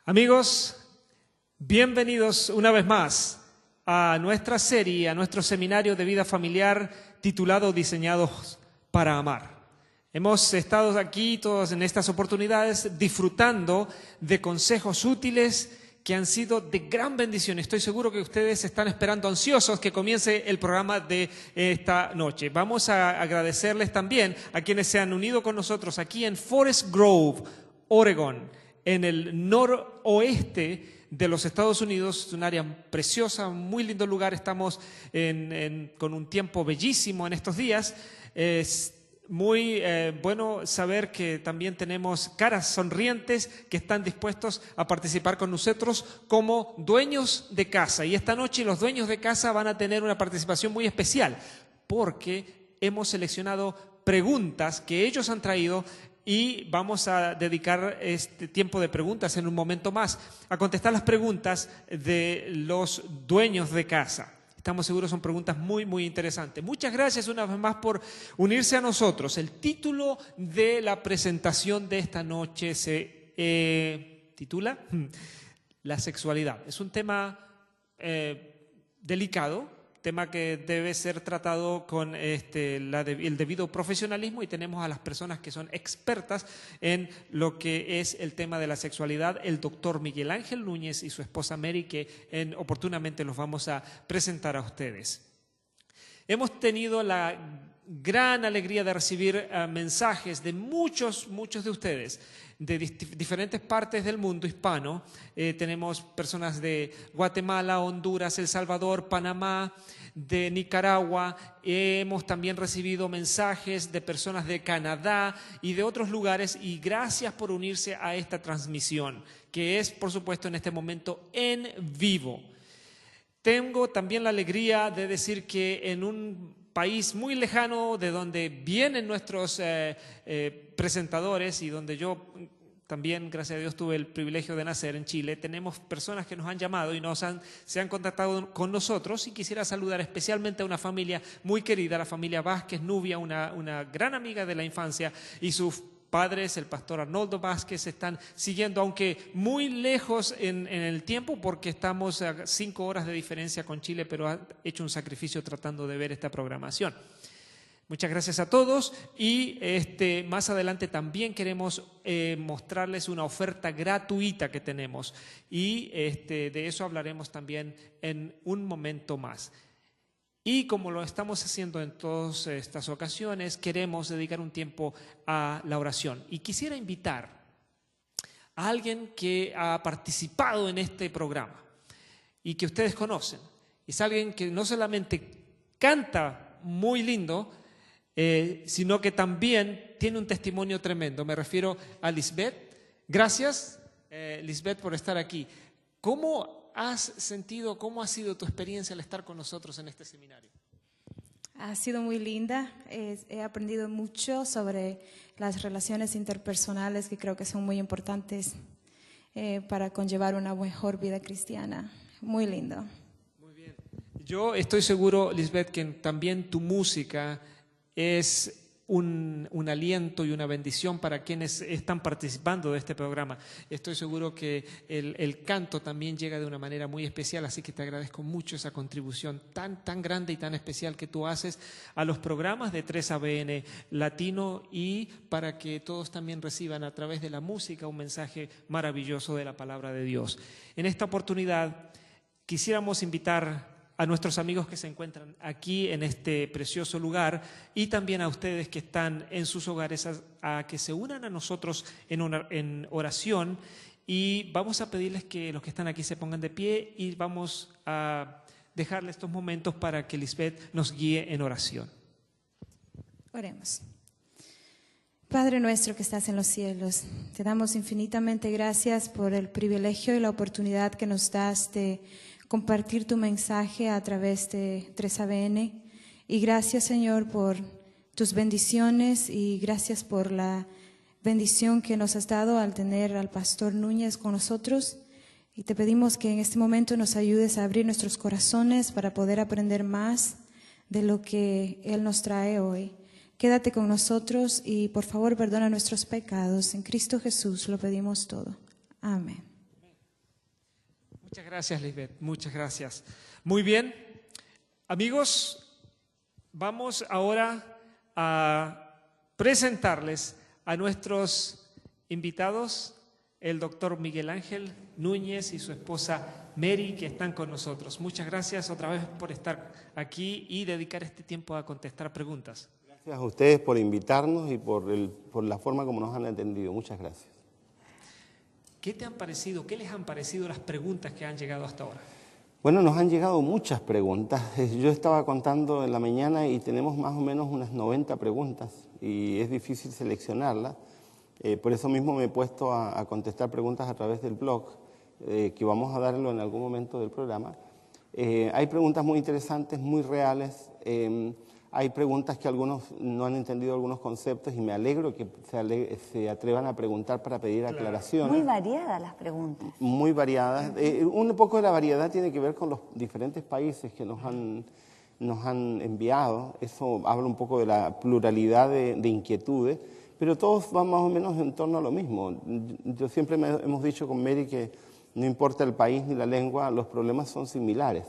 Amigos, bienvenidos una vez más a nuestra serie, a nuestro seminario de vida familiar titulado Diseñados para Amar. Hemos estado aquí todos en estas oportunidades disfrutando de consejos útiles que han sido de gran bendición. Estoy seguro que ustedes están esperando ansiosos que comience el programa de esta noche. Vamos a agradecerles también a quienes se han unido con nosotros aquí en Forest Grove, Oregon, en el noroeste de los Estados Unidos. Es un área preciosa, muy lindo lugar. Estamos con un tiempo bellísimo en estos días. Es muy bueno saber que también tenemos caras sonrientes que están dispuestos a participar con nosotros como dueños de casa. Y esta noche los dueños de casa van a tener una participación muy especial porque hemos seleccionado preguntas que ellos han traído y vamos a dedicar este tiempo de preguntas en un momento más a contestar las preguntas de los dueños de casa. Estamos seguros son preguntas muy, muy interesantes. Muchas gracias una vez más por unirse a nosotros. El título de la presentación de esta noche se titula La sexualidad. Es un tema delicado, tema que debe ser tratado con el debido profesionalismo, y tenemos a las personas que son expertas en lo que es el tema de la sexualidad, el doctor Miguel Ángel Núñez y su esposa Mary, que oportunamente los vamos a presentar a ustedes. Hemos tenido la gran alegría de recibir mensajes de muchos de ustedes de diferentes partes del mundo hispano. Tenemos personas de Guatemala, Honduras, El Salvador, Panamá, de Nicaragua. Hemos también recibido mensajes de personas de Canadá y de otros lugares, y gracias por unirse a esta transmisión, que es, por supuesto, en este momento en vivo. Tengo también la alegría de decir que en un país muy lejano de donde vienen nuestros presentadores y donde yo también, gracias a Dios, tuve el privilegio de nacer en Chile, tenemos personas que nos han llamado y se han contactado con nosotros, y quisiera saludar especialmente a una familia muy querida, la familia Vázquez Nubia, una gran amiga de la infancia, y sus padres, el pastor Arnoldo Vázquez, están siguiendo, aunque muy lejos en el tiempo, porque estamos a 5 horas de diferencia con Chile, pero han hecho un sacrificio tratando de ver esta programación. Muchas gracias a todos, y más adelante también queremos mostrarles una oferta gratuita que tenemos, y de eso hablaremos también en un momento más. Y como lo estamos haciendo en todas estas ocasiones, queremos dedicar un tiempo a la oración. Y quisiera invitar a alguien que ha participado en este programa y que ustedes conocen. Es alguien que no solamente canta muy lindo, sino que también tiene un testimonio tremendo. Me refiero a Lisbeth. Gracias, Lisbeth, por estar aquí. ¿Cómo has sentido, cómo ha sido tu experiencia al estar con nosotros en este seminario? Ha sido muy linda. He aprendido mucho sobre las relaciones interpersonales, que creo que son muy importantes para conllevar una mejor vida cristiana. Muy lindo. Muy bien. Yo estoy seguro, Lisbeth, que también tu música es un aliento y una bendición para quienes están participando de este programa. Estoy seguro que el canto también llega de una manera muy especial, así que te agradezco mucho esa contribución tan grande y tan especial que tú haces a los programas de 3ABN Latino, y para que todos también reciban a través de la música un mensaje maravilloso de la palabra de Dios. En esta oportunidad quisiéramos invitar a nuestros amigos que se encuentran aquí en este precioso lugar, y también a ustedes que están en sus hogares a que se unan a nosotros en oración, y vamos a pedirles que los que están aquí se pongan de pie, y vamos a dejarle estos momentos para que Lisbeth nos guíe en oración. Oremos. Padre nuestro que estás en los cielos, te damos infinitamente gracias por el privilegio y la oportunidad que nos das de compartir tu mensaje a través de 3ABN, y gracias, Señor, por tus bendiciones, y gracias por la bendición que nos has dado al tener al pastor Núñez con nosotros, y te pedimos que en este momento nos ayudes a abrir nuestros corazones para poder aprender más de lo que Él nos trae hoy. Quédate con nosotros y por favor perdona nuestros pecados. En Cristo Jesús lo pedimos todo. Amén. Muchas gracias, Lisbeth. Muchas gracias. Muy bien. Amigos, vamos ahora a presentarles a nuestros invitados, el doctor Miguel Ángel Núñez y su esposa Mary, que están con nosotros. Muchas gracias otra vez por estar aquí y dedicar este tiempo a contestar preguntas. Gracias a ustedes por invitarnos y por la forma como nos han atendido. Muchas gracias. ¿Qué te han parecido, qué les han parecido las preguntas que han llegado hasta ahora? Bueno, nos han llegado muchas preguntas. Yo estaba contando en la mañana y tenemos más o menos unas 90 preguntas y es difícil seleccionarlas. Por eso mismo me he puesto a contestar preguntas a través del blog, que vamos a darlo en algún momento del programa. Hay preguntas muy interesantes, muy reales. Hay preguntas que algunos no han entendido algunos conceptos y me alegro que se atrevan a preguntar para pedir aclaraciones. Muy variadas las preguntas. Muy variadas. Un poco de la variedad tiene que ver con los diferentes países que nos han enviado. Eso habla un poco de la pluralidad de inquietudes, pero todos van más o menos en torno a lo mismo. Yo siempre hemos dicho con Mary que no importa el país ni la lengua, los problemas son similares.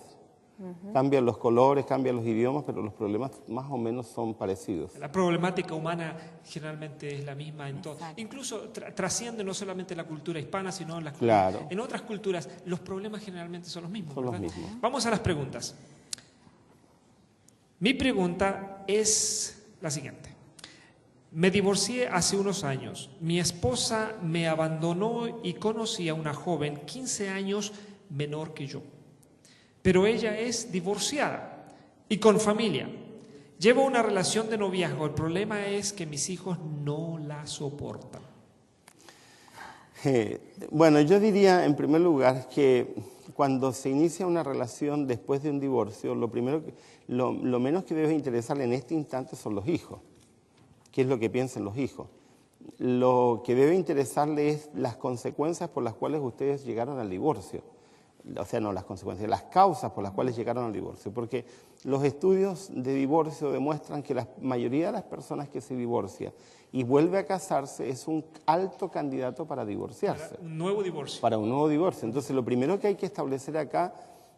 Cambian los colores, cambian los idiomas, pero los problemas más o menos son parecidos. La problemática humana generalmente es la misma en todo. Incluso trasciende no solamente la cultura hispana, sino en otras culturas. Los problemas generalmente son los mismos. Son los mismos. Vamos a las preguntas. Mi pregunta es la siguiente. Me divorcié hace unos años. Mi esposa me abandonó y conocí a una joven 15 años menor que yo. Pero ella es divorciada y con familia. Llevo una relación de noviazgo. El problema es que mis hijos no la soportan. Bueno, yo diría en primer lugar que cuando se inicia una relación después de un divorcio, lo menos que debe interesarle en este instante son los hijos. ¿Qué es lo que piensan los hijos? Lo que debe interesarle es las consecuencias por las cuales ustedes llegaron al divorcio. O sea, no las consecuencias, las causas por las cuales llegaron al divorcio. Porque los estudios de divorcio demuestran que la mayoría de las personas que se divorcia y vuelve a casarse es un alto candidato para divorciarse. Para un nuevo divorcio. Para un nuevo divorcio. Entonces, lo primero que hay que establecer acá,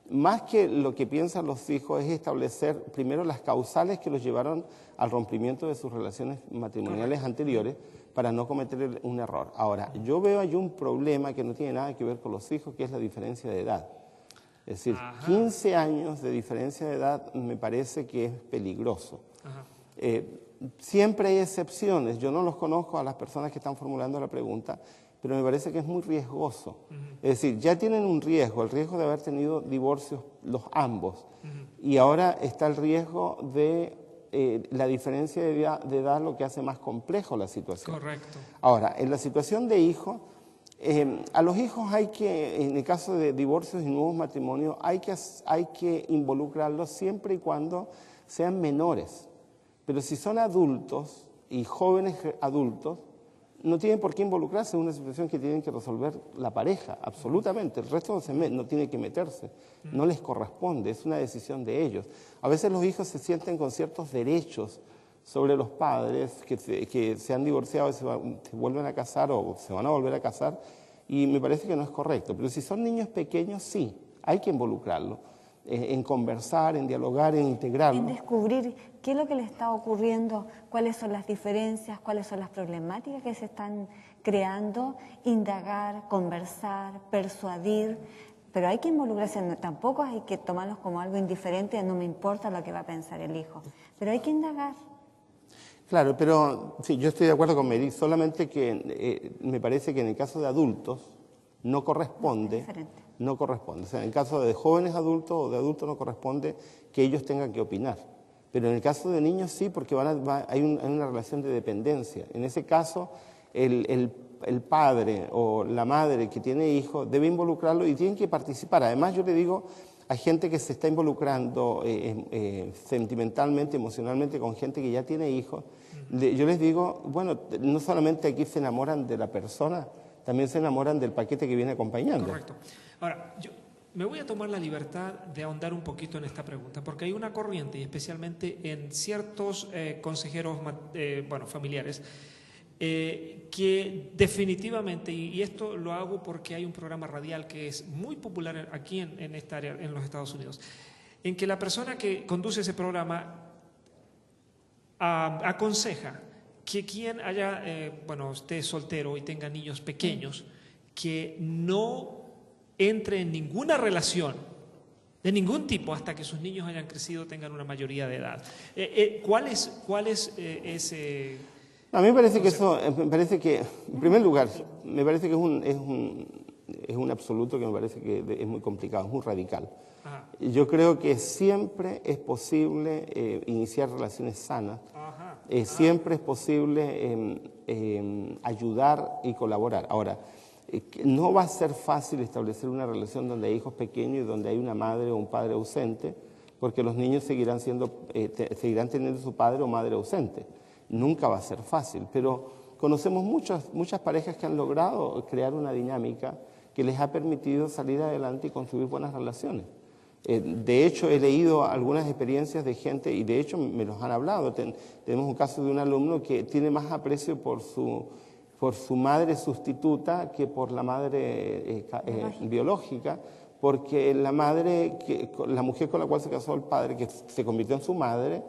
más que lo que piensan los hijos, es establecer primero las causales que los llevaron al rompimiento de sus relaciones matrimoniales anteriores para no cometer un error. Ahora, yo veo ahí un problema que no tiene nada que ver con los hijos, que es la diferencia de edad. Es decir, 15 años de diferencia de edad me parece que es peligroso. Siempre hay excepciones. Yo no los conozco a las personas que están formulando la pregunta, pero me parece que es muy riesgoso. Es decir, ya tienen un riesgo, el riesgo de haber tenido divorcios los ambos, y ahora está el riesgo de la diferencia de edad, lo que hace más complejo la situación. Correcto. Ahora, en la situación de hijos, a los hijos hay que, en el caso de divorcios y nuevos matrimonios, hay que involucrarlos siempre y cuando sean menores. Pero si son adultos y jóvenes adultos, no tienen por qué involucrarse en una situación que tienen que resolver la pareja, absolutamente. El resto no tiene que meterse, no les corresponde, es una decisión de ellos. A veces los hijos se sienten con ciertos derechos sobre los padres que se han divorciado y se vuelven a casar o se van a volver a casar, y me parece que no es correcto. Pero si son niños pequeños, sí, hay que involucrarlos, en conversar, en dialogar, en integrarlos. En descubrir qué es lo que le está ocurriendo, cuáles son las diferencias, cuáles son las problemáticas que se están creando, indagar, conversar, persuadir, pero hay que involucrarse, tampoco hay que tomarlos como algo indiferente, no me importa lo que va a pensar el hijo, pero hay que indagar. Claro, pero sí, yo estoy de acuerdo con Mary, solamente que me parece que en el caso de adultos no corresponde. No corresponde. O sea, en el caso de jóvenes adultos o de adultos no corresponde que ellos tengan que opinar. Pero en el caso de niños sí, porque hay una relación de dependencia. En ese caso, el padre o la madre que tiene hijos debe involucrarlo y tienen que participar. Además, yo le digo a gente que se está involucrando sentimentalmente, emocionalmente con gente que ya tiene hijos, yo les digo, bueno, no solamente aquí se enamoran de la persona, también se enamoran del paquete que viene acompañando. Correcto. Ahora, yo me voy a tomar la libertad de ahondar un poquito en esta pregunta, porque hay una corriente, y especialmente en ciertos consejeros familiares, que definitivamente, y esto lo hago porque hay un programa radial que es muy popular aquí en esta área, en los Estados Unidos, en que la persona que conduce ese programa aconseja que quien haya, esté soltero y tenga niños pequeños, que no entre en ninguna relación de ningún tipo hasta que sus niños hayan crecido, tengan una mayoría de edad. ¿Cuál es ese...? A mí me parece que eso, me parece que, en primer lugar, me parece que es un absoluto que me parece que es muy complicado, es muy radical. Ajá. Yo creo que siempre es posible iniciar relaciones sanas, siempre es posible ayudar y colaborar. Ahora, no va a ser fácil establecer una relación donde hay hijos pequeños y donde hay una madre o un padre ausente, porque los niños seguirán teniendo su padre o madre ausente. Nunca va a ser fácil, pero conocemos muchas parejas que han logrado crear una dinámica que les ha permitido salir adelante y construir buenas relaciones. De hecho, he leído algunas experiencias de gente, y de hecho me los han hablado. Tenemos un caso de un alumno que tiene más aprecio por su madre sustituta que por la madre biológica, porque la mujer con la cual se casó el padre, que se convirtió en su madre,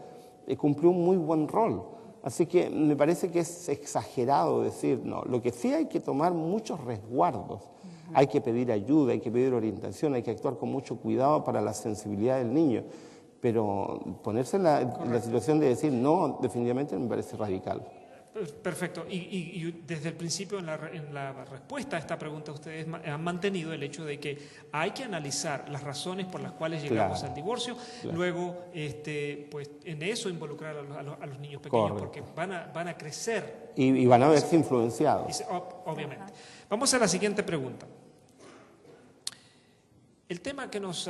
cumplió un muy buen rol. Así que me parece que es exagerado decir, no, lo que sí hay que tomar muchos resguardos, hay que pedir ayuda, hay que pedir orientación, hay que actuar con mucho cuidado para la sensibilidad del niño, pero ponerse en la situación de decir no, definitivamente me parece radical. Perfecto. Y desde el principio en la respuesta a esta pregunta ustedes han mantenido el hecho de que hay que analizar las razones por las cuales llegamos al divorcio, luego pues en eso involucrar a los niños pequeños. Correcto. Porque van a crecer. Y van a verse influenciados. Obviamente. Vamos a la siguiente pregunta. El tema que nos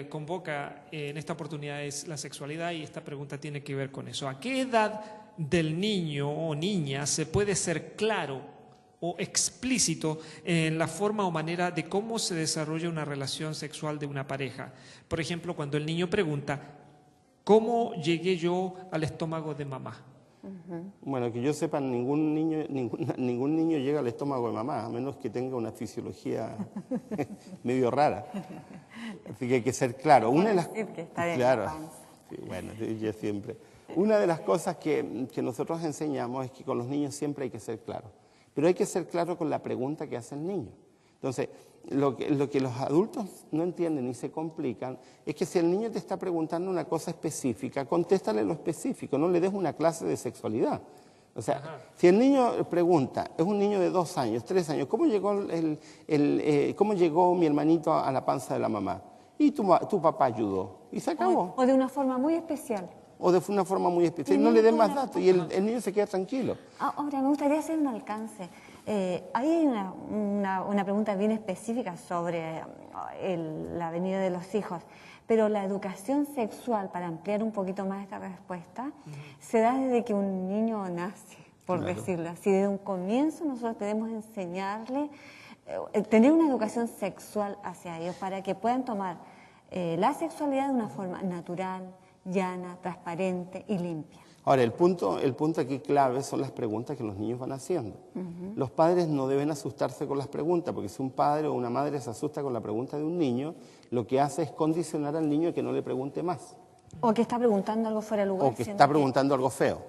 convoca en esta oportunidad es la sexualidad, y esta pregunta tiene que ver con eso. ¿A qué edad del niño o niña se puede ser claro o explícito en la forma o manera de cómo se desarrolla una relación sexual de una pareja? Por ejemplo, cuando el niño pregunta, ¿cómo llegué yo al estómago de mamá? Bueno, que yo sepa, ningún niño llega al estómago de mamá, a menos que tenga una fisiología medio rara. Así que hay que ser claro. Una de las... Claro, sí, bueno, yo siempre... Una de las cosas que nosotros enseñamos es que con los niños siempre hay que ser claro, pero hay que ser claro con la pregunta que hace el niño. Entonces, lo que los adultos no entienden y se complican es que si el niño te está preguntando una cosa específica, contéstale lo específico, no le des una clase de sexualidad. O sea, si el niño pregunta, es un niño de 2 años, 3 años, ¿cómo llegó mi hermanito a la panza de la mamá? Y tu papá ayudó, y se acabó. O de una forma muy especial. O de una forma muy especial, no le den más datos y el niño se queda tranquilo. Ahora, me gustaría hacer un alcance. Hay una pregunta bien específica sobre la venida de los hijos, pero la educación sexual, para ampliar un poquito más esta respuesta, se da desde que un niño nace, por decirlo así. Desde un comienzo nosotros debemos enseñarle, tener una educación sexual hacia ellos para que puedan tomar la sexualidad de una forma natural, llana, transparente y limpia. Ahora, el punto aquí clave son las preguntas que los niños van haciendo. Los padres no deben asustarse con las preguntas, porque si un padre o una madre se asusta con la pregunta de un niño, lo que hace es condicionar al niño a que no le pregunte más. O que está preguntando algo fuera de lugar. O que está preguntando algo feo.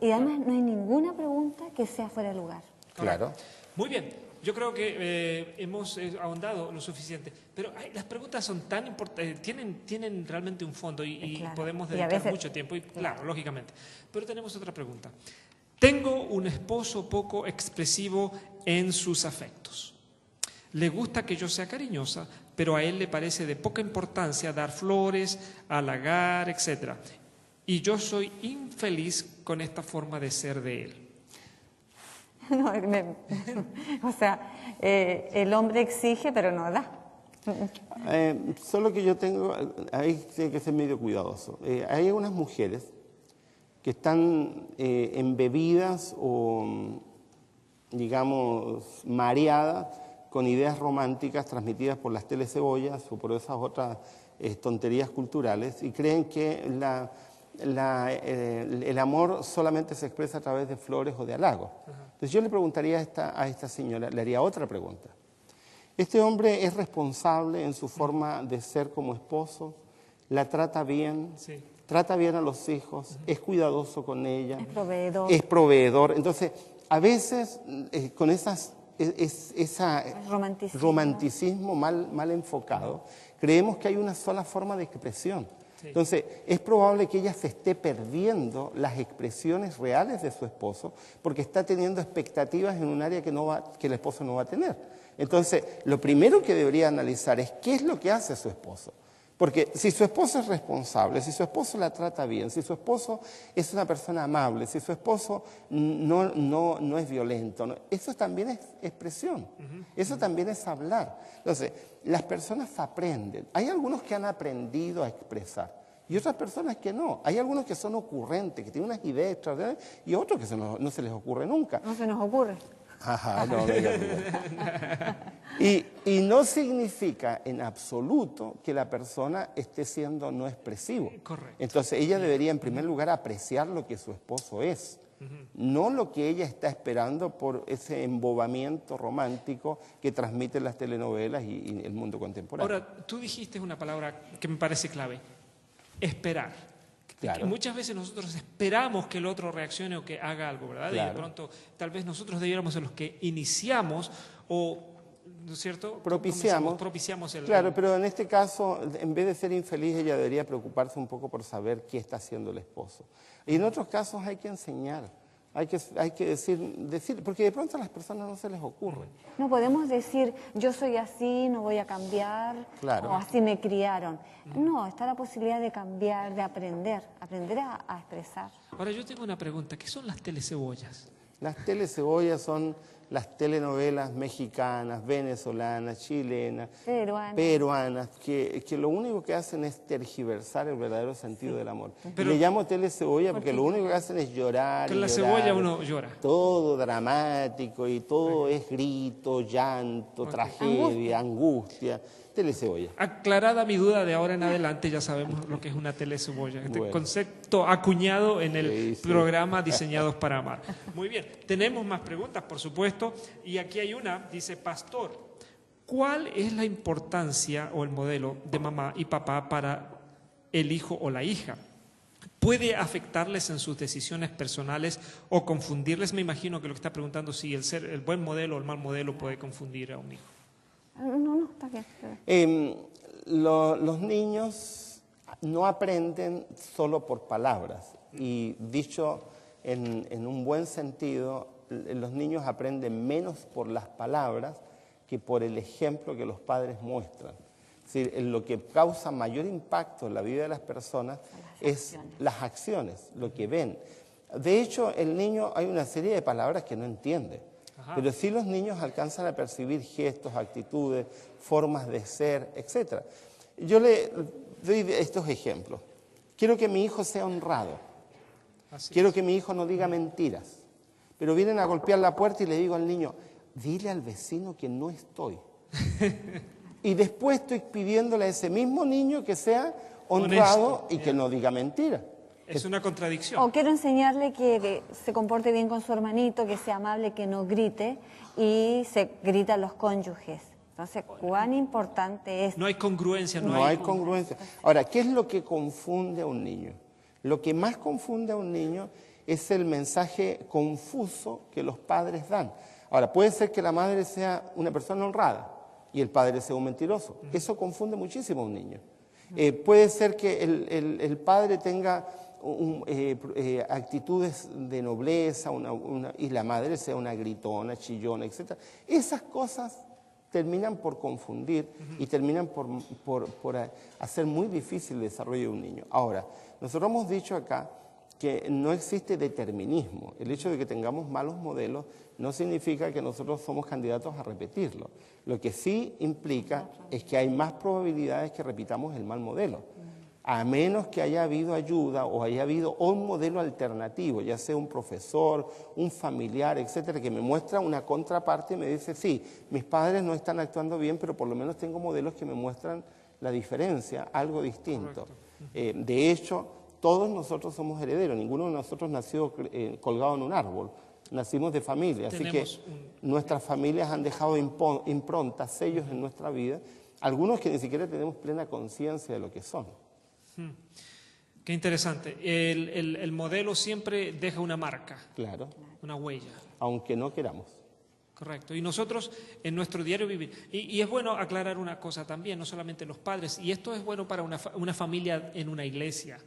Y además no hay ninguna pregunta que sea fuera de lugar. Claro. Muy bien. Yo creo que hemos ahondado lo suficiente, pero las preguntas son tan importantes, tienen realmente un fondo y podemos dedicar mucho tiempo, y claro, lógicamente. Pero tenemos otra pregunta. Tengo un esposo poco expresivo en sus afectos. Le gusta que yo sea cariñosa, pero a él le parece de poca importancia dar flores, halagar, etc. Y yo soy infeliz con esta forma de ser de él. No, o sea, el hombre exige, pero no da. Solo que yo ahí tiene que ser medio cuidadoso. Hay algunas mujeres que están embebidas o, digamos, mareadas con ideas románticas transmitidas por las telecebollas o por esas otras tonterías culturales, y creen que el amor solamente se expresa a través de flores o de halagos. Entonces yo le preguntaría a esta señora, le haría otra pregunta. ¿Este hombre es responsable en su forma de ser como esposo? ¿La trata bien? Sí. ¿Trata bien a los hijos? ¿Es cuidadoso con ella? Es proveedor. Es proveedor. Entonces, a veces con ese romanticismo mal enfocado, creemos que hay una sola forma de expresión. Sí. Entonces, es probable que ella se esté perdiendo las expresiones reales de su esposo porque está teniendo expectativas en un área que el esposo no va a tener. Entonces, lo primero que debería analizar es qué es lo que hace su esposo. Porque si su esposo es responsable, si su esposo la trata bien, si su esposo es una persona amable, si su esposo no es violento, eso también es expresión, eso también es hablar. Entonces, las personas aprenden. Hay algunos que han aprendido a expresar y otras personas que no. Hay algunos que son ocurrentes, que tienen unas ideas extraordinarias y otros que no se les ocurre nunca. No se nos ocurre. Ajá, no, venga. Y no significa en absoluto que la persona esté siendo no expresivo. Correcto. Entonces ella debería en primer lugar apreciar lo que su esposo es, no lo que ella está esperando por ese embobamiento romántico que transmiten las telenovelas y el mundo contemporáneo. Ahora, tú dijiste una palabra que me parece clave, esperar. Claro. Que muchas veces nosotros esperamos que el otro reaccione o que haga algo, ¿verdad? Claro. Y de pronto tal vez nosotros debiéramos ser los que iniciamos o, ¿no es cierto? Propiciamos el... Claro, pero en este caso, en vez de ser infeliz, ella debería preocuparse un poco por saber qué está haciendo el esposo. Y en otros casos hay que enseñar, hay que decir, porque de pronto a las personas no se les ocurre. No podemos decir, yo soy así, no voy a cambiar, Claro. o así me criaron. No, está la posibilidad de cambiar, de aprender a expresar. Ahora yo tengo una pregunta, ¿qué son las telecebollas? Las telecebollas son las telenovelas mexicanas, venezolanas, chilenas, peruanas, que lo único que hacen es tergiversar el verdadero sentido del amor. Pero, le llamo telecebolla porque lo único que hacen es llorar. Con y la llorar, cebolla uno llora. Todo dramático y todo es grito, llanto, tragedia, angustia. Telecebolla. Aclarada mi duda, de ahora en adelante ya sabemos lo que es una telecebolla. Este Bueno. concepto acuñado en el Sí. programa Diseñados para Amar. Muy bien, tenemos más preguntas, por supuesto, y aquí hay una, dice, pastor, ¿cuál es la importancia o el modelo de mamá y papá para el hijo o la hija? ¿Puede afectarles en sus decisiones personales o confundirles? Me imagino que lo que está preguntando si el buen modelo o el mal modelo puede confundir a un hijo. No, está bien. Los niños no aprenden solo por palabras y dicho en un buen sentido, los niños aprenden menos por las palabras que por el ejemplo que los padres muestran. Es decir, lo que causa mayor impacto en la vida de las personas es las acciones, lo que ven. De hecho, el niño hay una serie de palabras que no entiende. Ajá. Pero sí los niños alcanzan a percibir gestos, actitudes, formas de ser, etc. Yo le doy estos ejemplos. Quiero que mi hijo sea honrado. Quiero que mi hijo no diga mentiras. Pero vienen a golpear la puerta y le digo al niño, dile al vecino que no estoy. Y después estoy pidiéndole a ese mismo niño que sea honrado y que no diga mentiras. Es una contradicción. O quiero enseñarle que se comporte bien con su hermanito, que sea amable, que no grite, y se gritan los cónyuges. Entonces, ¿cuán importante es? No hay congruencia. No hay congruencia. Ahora, ¿qué es lo que confunde a un niño? Lo que más confunde a un niño es el mensaje confuso que los padres dan. Ahora, puede ser que la madre sea una persona honrada y el padre sea un mentiroso. Eso confunde muchísimo a un niño. Puede ser que el padre tenga actitudes de nobleza y la madre sea una gritona, chillona, etc. Esas cosas terminan por confundir y terminan por hacer muy difícil el desarrollo de un niño. Ahora, nosotros hemos dicho acá que no existe determinismo. El hecho de que tengamos malos modelos no significa que nosotros somos candidatos a repetirlo. Lo que sí implica es que hay más probabilidades que repitamos el mal modelo, a menos que haya habido ayuda o haya habido un modelo alternativo, ya sea un profesor, un familiar, etcétera, que me muestra una contraparte y me dice, sí, mis padres no están actuando bien, pero por lo menos tengo modelos que me muestran la diferencia, algo distinto. De hecho, todos nosotros somos herederos, ninguno de nosotros nació colgado en un árbol, nacimos de familia, así que nuestras familias han dejado improntas, sellos en nuestra vida, algunos que ni siquiera tenemos plena conciencia de lo que son. Qué interesante. El modelo siempre deja una marca, Claro, una huella. aunque no queramos. Correcto. Y nosotros en nuestro diario vivir. Y es bueno aclarar una cosa también, no solamente los padres, y esto es bueno para una familia en una iglesia.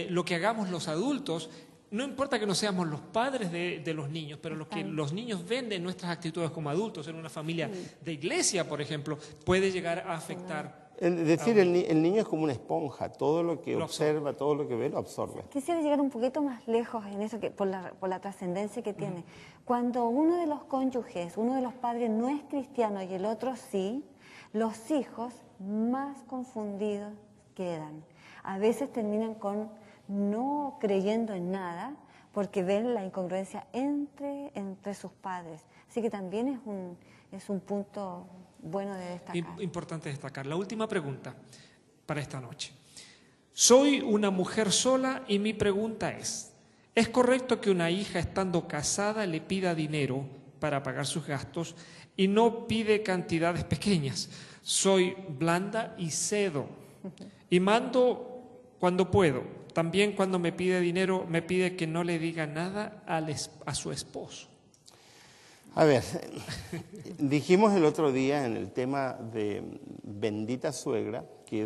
Lo que hagamos los adultos, no importa que no seamos los padres de los niños, pero lo que los niños ven de nuestras actitudes como adultos en una familia de iglesia, por ejemplo, puede llegar a afectar. Es decir, el niño es como una esponja, todo lo que observa, todo lo que ve, lo absorbe. Quisiera llegar un poquito más lejos en eso, por la trascendencia que tiene. Cuando uno de los cónyuges, uno de los padres no es cristiano y el otro sí, los hijos más confundidos quedan. A veces terminan no creyendo en nada porque ven la incongruencia entre sus padres. Así que también es un punto bueno de destacar. Importante destacar. La última pregunta para esta noche. Soy una mujer sola y mi pregunta ¿es correcto que una hija estando casada le pida dinero para pagar sus gastos y no pide cantidades pequeñas? Soy blanda y cedo y mando cuando puedo. También cuando me pide dinero me pide que no le diga nada a su esposo. A ver, dijimos el otro día en el tema de bendita suegra, que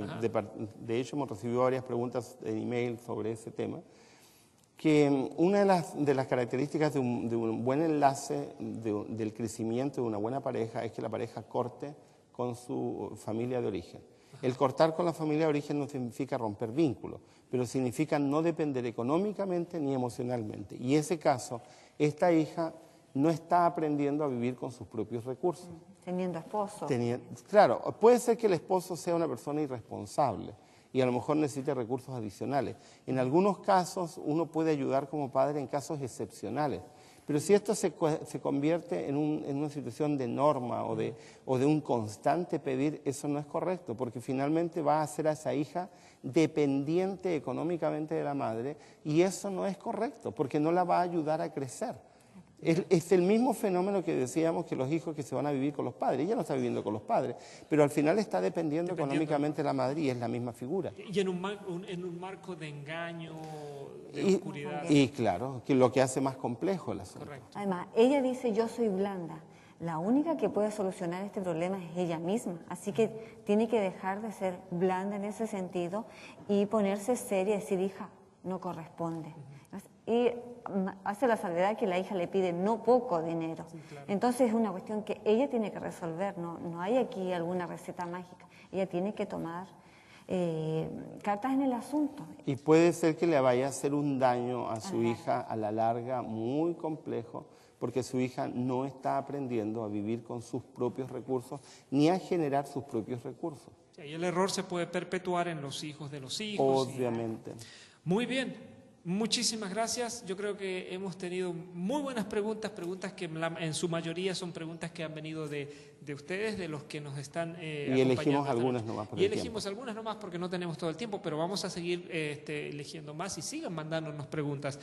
de hecho hemos recibido varias preguntas en email sobre ese tema, que una de las características de un buen enlace del crecimiento de una buena pareja es que la pareja corte con su familia de origen. El cortar con la familia de origen no significa romper vínculos, pero significa no depender económicamente ni emocionalmente. Y en ese caso, esta hija no está aprendiendo a vivir con sus propios recursos. Teniendo esposo. Claro, puede ser que el esposo sea una persona irresponsable y a lo mejor necesite recursos adicionales. En algunos casos uno puede ayudar como padre en casos excepcionales, pero si esto se convierte en una situación de norma o de un constante pedir, eso no es correcto, porque finalmente va a hacer a esa hija dependiente económicamente de la madre y eso no es correcto, porque no la va a ayudar a crecer. Es el mismo fenómeno que decíamos que los hijos que se van a vivir con los padres. Ella no está viviendo con los padres, pero al final está dependiendo económicamente de la madre y es la misma figura. Y en un marco de engaño, de oscuridad. Y claro, que lo que hace más complejo el asunto. Correcto. Además, ella dice, yo soy blanda. La única que puede solucionar este problema es ella misma. Así que tiene que dejar de ser blanda en ese sentido y ponerse seria y decir, hija, no corresponde. Y hace la salvedad que la hija le pide no poco dinero. Sí, claro. Entonces es una cuestión que ella tiene que resolver, no hay aquí alguna receta mágica. Ella tiene que tomar cartas en el asunto. Y puede ser que le vaya a hacer un daño a su hija a la larga muy complejo, porque su hija no está aprendiendo a vivir con sus propios recursos ni a generar sus propios recursos. Y el error se puede perpetuar en los hijos de los hijos. Obviamente. Muy bien. Muchísimas gracias. Yo creo que hemos tenido muy buenas preguntas que en su mayoría son preguntas que han venido de ustedes, de los que nos están acompañando. Y elegimos algunas nomás por el tiempo. Elegimos algunas nomás porque no tenemos todo el tiempo, pero vamos a seguir eligiendo más y sigan mandándonos preguntas.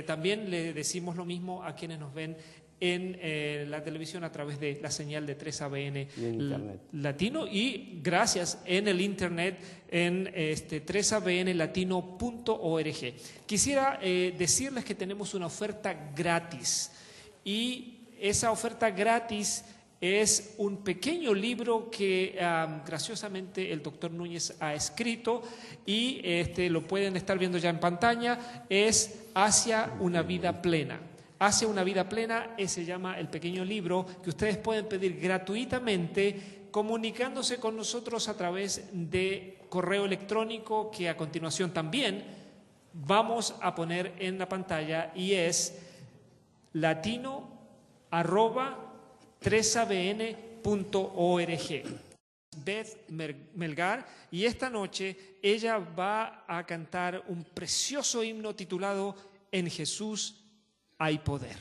También le decimos lo mismo a quienes nos ven en la televisión a través de la señal de 3ABN Latino y gracias en el internet en 3abnlatino.org. Quisiera decirles que tenemos una oferta gratis y esa oferta gratis es un pequeño libro que graciosamente el doctor Núñez ha escrito y lo pueden estar viendo ya en pantalla, es Hacia una vida plena. Hacia una vida plena, se llama el pequeño libro que ustedes pueden pedir gratuitamente comunicándose con nosotros a través de correo electrónico que a continuación también vamos a poner en la pantalla y es latino@3abn.org. Beth Melgar y esta noche ella va a cantar un precioso himno titulado En Jesús hay poder.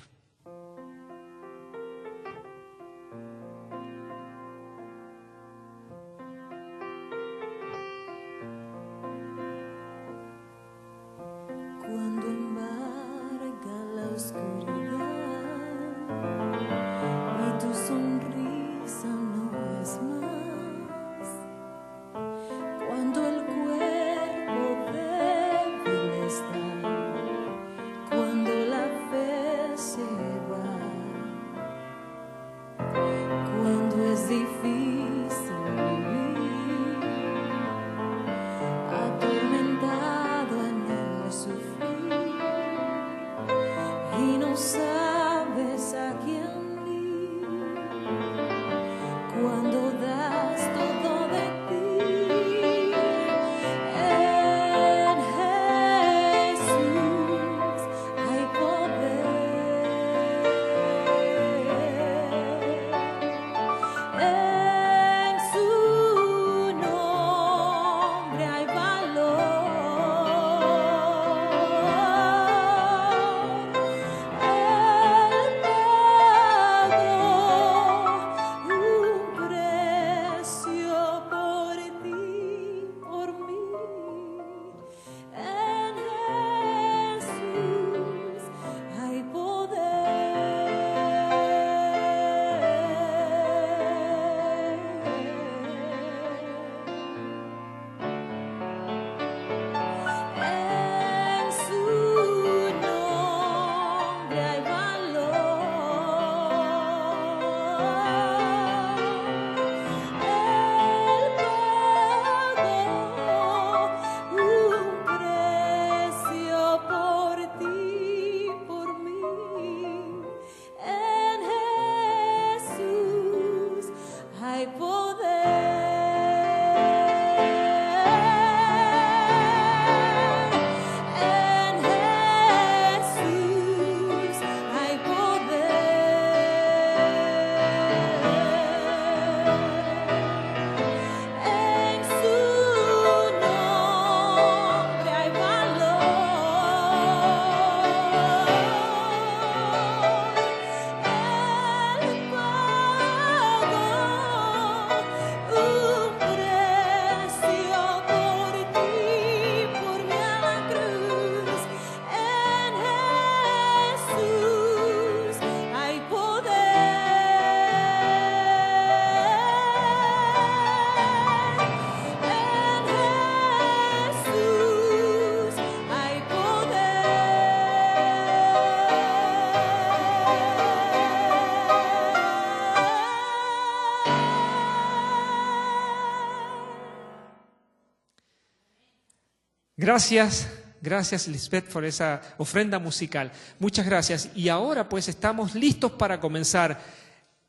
Gracias, gracias Lisbeth por esa ofrenda musical. Muchas gracias. Y ahora pues estamos listos para comenzar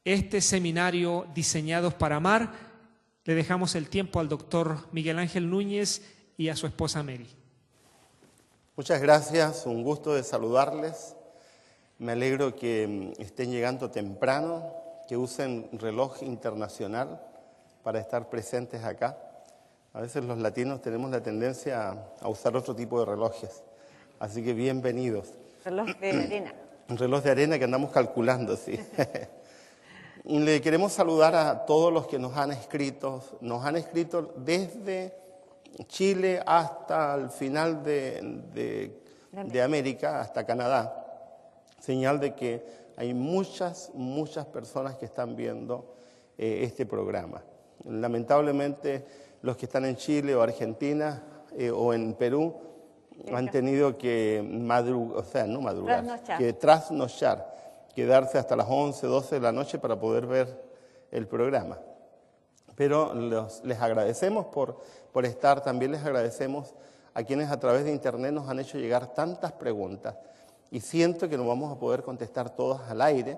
este seminario Diseñados para Amar. Le dejamos el tiempo al doctor Miguel Ángel Núñez y a su esposa Mary. Muchas gracias, un gusto de saludarles. Me alegro que estén llegando temprano, que usen reloj internacional para estar presentes acá. A veces los latinos tenemos la tendencia a usar otro tipo de relojes, así que bienvenidos. Reloj de arena. Un reloj de arena que andamos calculando, sí. Le queremos saludar a todos los que nos han escrito desde Chile hasta el final de América, hasta Canadá. Señal de que hay muchas personas que están viendo este programa. Lamentablemente, los que están en Chile o Argentina o en Perú han tenido que trasnochar, quedarse hasta las 11, 12 de la noche para poder ver el programa. Pero les agradecemos por estar, también les agradecemos a quienes a través de internet nos han hecho llegar tantas preguntas. Y siento que no vamos a poder contestar todas al aire,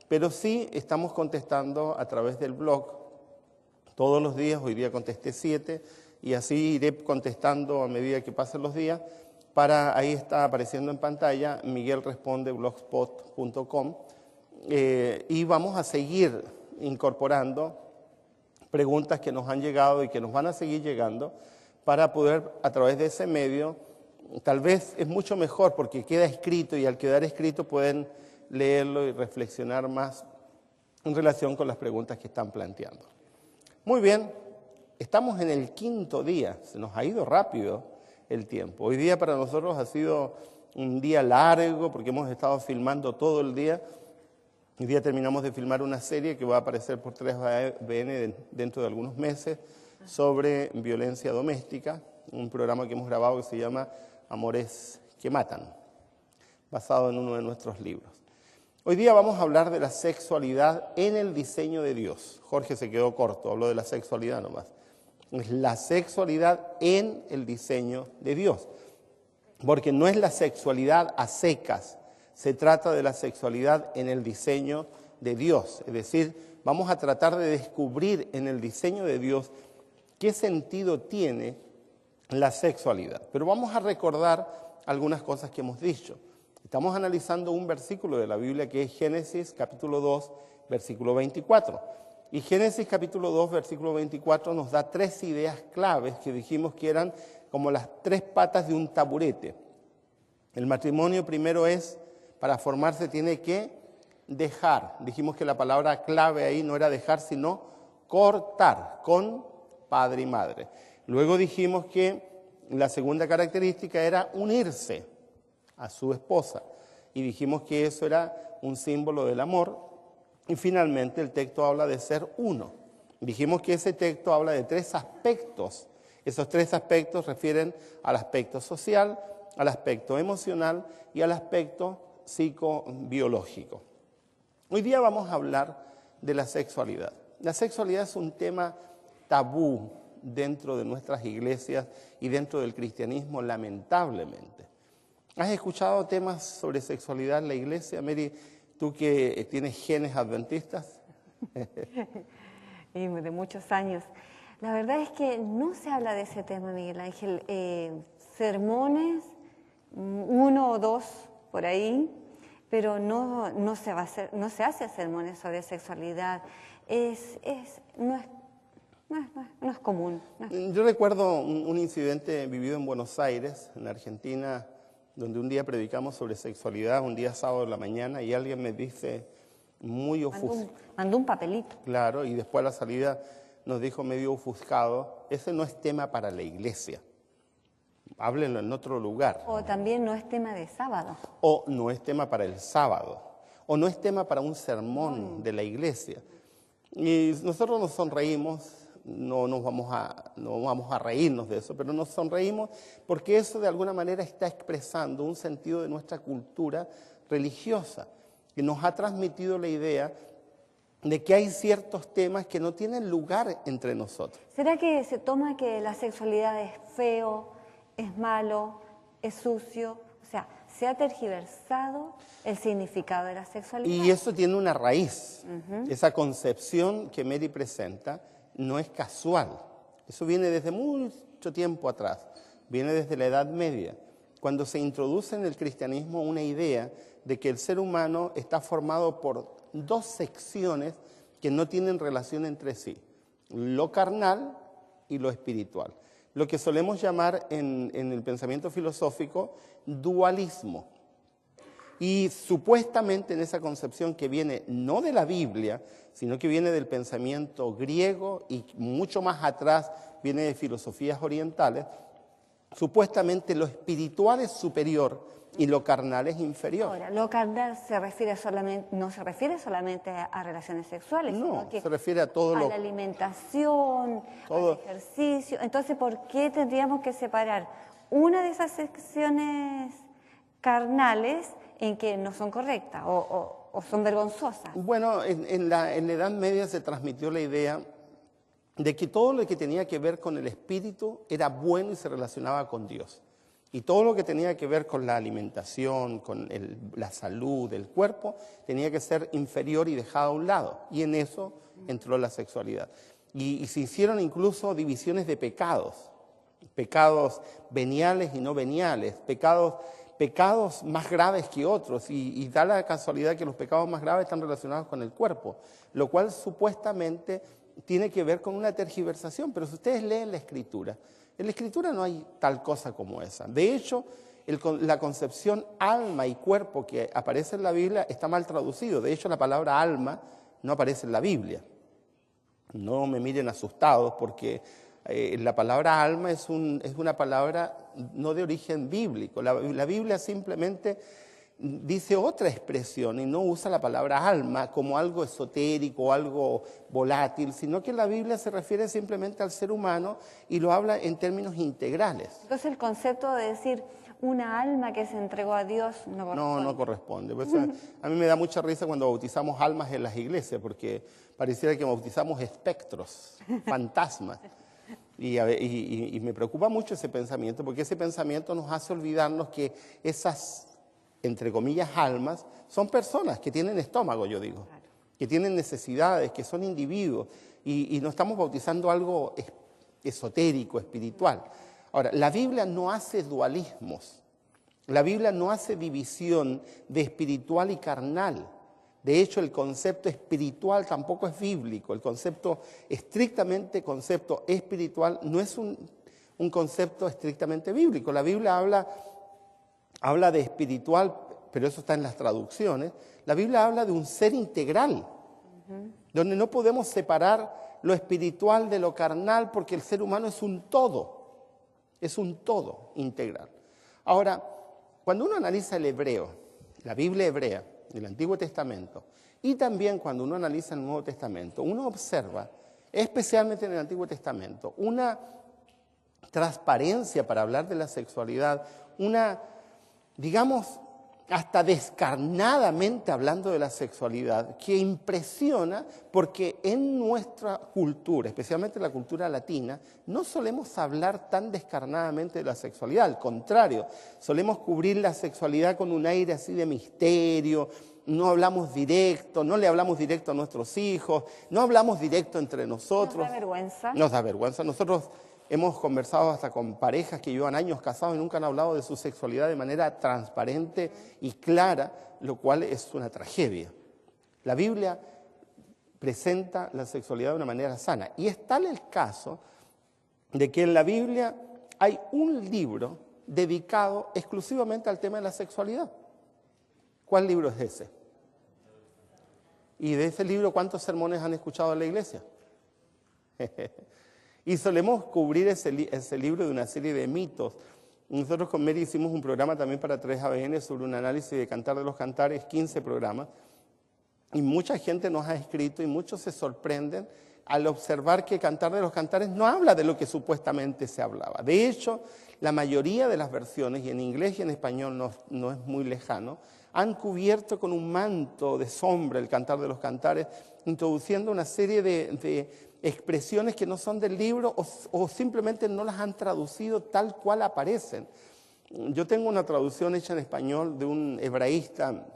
pero sí estamos contestando a través del blog todos los días. Hoy día contesté 7 y así iré contestando a medida que pasen los días. Ahí está apareciendo en pantalla miguelrespondeblogspot.com y vamos a seguir incorporando preguntas que nos han llegado y que nos van a seguir llegando para poder a través de ese medio. Tal vez es mucho mejor porque queda escrito y al quedar escrito pueden leerlo y reflexionar más en relación con las preguntas que están planteando. Muy bien, estamos en el 5.º día, se nos ha ido rápido el tiempo. Hoy día para nosotros ha sido un día largo porque hemos estado filmando todo el día. Hoy día terminamos de filmar una serie que va a aparecer por 3BN dentro de algunos meses sobre violencia doméstica, un programa que hemos grabado que se llama Amores que Matan, basado en uno de nuestros libros. Hoy día vamos a hablar de la sexualidad en el diseño de Dios. Jorge se quedó corto, habló de la sexualidad nomás. Es la sexualidad en el diseño de Dios, porque no es la sexualidad a secas, se trata de la sexualidad en el diseño de Dios. Es decir, vamos a tratar de descubrir en el diseño de Dios qué sentido tiene la sexualidad. Pero vamos a recordar algunas cosas que hemos dicho. Estamos analizando un versículo de la Biblia que es Génesis capítulo 2, versículo 24. Y Génesis capítulo 2, versículo 24 nos da 3 ideas claves que dijimos que eran como las 3 patas de un taburete. El matrimonio primero es, para formarse tiene que dejar. Dijimos que la palabra clave ahí no era dejar, sino cortar con padre y madre. Luego dijimos que la segunda característica era unirse a su esposa. Y dijimos que eso era un símbolo del amor. Y finalmente el texto habla de ser uno. Dijimos que ese texto habla de 3 aspectos. Esos 3 aspectos refieren al aspecto social, al aspecto emocional y al aspecto psicobiológico. Hoy día vamos a hablar de la sexualidad. La sexualidad es un tema tabú dentro de nuestras iglesias y dentro del cristianismo, lamentablemente. ¿Has escuchado temas sobre sexualidad en la iglesia, Mary? Tú que tienes genes adventistas. Y de muchos años. La verdad es que no se habla de ese tema, Miguel Ángel. Sermones, 1 o 2 por ahí, pero no se hace sermones sobre sexualidad. No es común. Yo recuerdo un incidente vivido en Buenos Aires, en Argentina, donde un día predicamos sobre sexualidad, un día sábado en la mañana, y alguien me dice muy ofuscado. Mandó un papelito. Claro, y después a la salida nos dijo medio ofuscado, ese no es tema para la iglesia, háblenlo en otro lugar. O también no es tema de sábado. O no es tema para el sábado, o no es tema para un sermón de la iglesia. Y nosotros nos sonreímos. No vamos a reírnos de eso, pero nos sonreímos porque eso de alguna manera está expresando un sentido de nuestra cultura religiosa, que nos ha transmitido la idea de que hay ciertos temas que no tienen lugar entre nosotros. ¿Será que se toma que la sexualidad es feo, es malo, es sucio. O sea, se ha tergiversado el significado de la sexualidad. Y eso tiene una raíz. Esa concepción que Mary presenta no es casual. Eso viene desde mucho tiempo atrás, viene desde la Edad Media, cuando se introduce en el cristianismo una idea de que el ser humano está formado por dos secciones que no tienen relación entre sí, lo carnal y lo espiritual. Lo que solemos llamar en el pensamiento filosófico dualismo. Y supuestamente en esa concepción que viene no de la Biblia, sino que viene del pensamiento griego y mucho más atrás viene de filosofías orientales, supuestamente lo espiritual es superior y lo carnal es inferior. Ahora, lo carnal no se refiere solamente a relaciones sexuales, No, sino que se refiere a todo a lo... la alimentación, todo. al ejercicio. Entonces, ¿por qué tendríamos que separar una de esas secciones carnales en que no son correctas o son vergonzosas? Bueno, en la Edad Media se transmitió la idea de que todo lo que tenía que ver con el espíritu era bueno y se relacionaba con Dios. Y todo lo que tenía que ver con la alimentación, con la salud del cuerpo, tenía que ser inferior y dejado a un lado. Y en eso entró la sexualidad. Y se hicieron incluso divisiones de pecados. Pecados veniales y no veniales, pecados más graves que otros, y da la casualidad que los pecados más graves están relacionados con el cuerpo, lo cual supuestamente tiene que ver con una tergiversación, pero si ustedes leen la Escritura, en la Escritura no hay tal cosa como esa. De hecho, la concepción alma y cuerpo que aparece en la Biblia está mal traducido. De hecho, la palabra alma no aparece en la Biblia. No me miren asustados porque la palabra alma es una palabra no de origen bíblico. La Biblia simplemente dice otra expresión y no usa la palabra alma como algo esotérico, algo volátil, sino que la Biblia se refiere simplemente al ser humano y lo habla en términos integrales. Entonces el concepto de decir una alma que se entregó a Dios no corresponde. No corresponde. Pues, a mí me da mucha risa cuando bautizamos almas en las iglesias porque pareciera que bautizamos espectros, fantasmas. Y me preocupa mucho ese pensamiento porque ese pensamiento nos hace olvidarnos que esas, entre comillas, almas, son personas que tienen estómago, yo digo, claro, que tienen necesidades, que son individuos, y no estamos bautizando algo esotérico, espiritual. Ahora, la Biblia no hace dualismos, la Biblia no hace división de espiritual y carnal. De hecho, el concepto espiritual tampoco es bíblico, el concepto espiritual no es un concepto estrictamente bíblico. La Biblia habla de espiritual, pero eso está en las traducciones. La Biblia habla de un ser integral, donde no podemos separar lo espiritual de lo carnal, porque el ser humano es un todo integral. Ahora, cuando uno analiza el hebreo, la Biblia hebrea, del Antiguo Testamento, y también cuando uno analiza el Nuevo Testamento, uno observa, especialmente en el Antiguo Testamento, una transparencia para hablar de la sexualidad, una, digamos, hasta descarnadamente hablando de la sexualidad, que impresiona porque en nuestra cultura, especialmente la cultura latina, no solemos hablar tan descarnadamente de la sexualidad, al contrario, solemos cubrir la sexualidad con un aire así de misterio, no hablamos directo, no le hablamos directo a nuestros hijos, no hablamos directo entre nosotros. ¿Nos da vergüenza? Nos da vergüenza. Nosotros hemos conversado hasta con parejas que llevan años casados y nunca han hablado de su sexualidad de manera transparente y clara, lo cual es una tragedia. La Biblia presenta la sexualidad de una manera sana. Y es tal el caso de que en la Biblia hay un libro dedicado exclusivamente al tema de la sexualidad. ¿Cuál libro es ese? Y de ese libro, ¿cuántos sermones han escuchado en la iglesia? Y solemos cubrir ese libro de una serie de mitos. Nosotros con Mary hicimos un programa también para 3ABN sobre un análisis de Cantar de los Cantares, 15 programas, y mucha gente nos ha escrito y muchos se sorprenden al observar que Cantar de los Cantares no habla de lo que supuestamente se hablaba. De hecho, la mayoría de las versiones, y en inglés y en español no es muy lejano, han cubierto con un manto de sombra el Cantar de los Cantares, introduciendo una serie de expresiones que no son del libro o simplemente no las han traducido tal cual aparecen. Yo tengo una traducción hecha en español de un hebraísta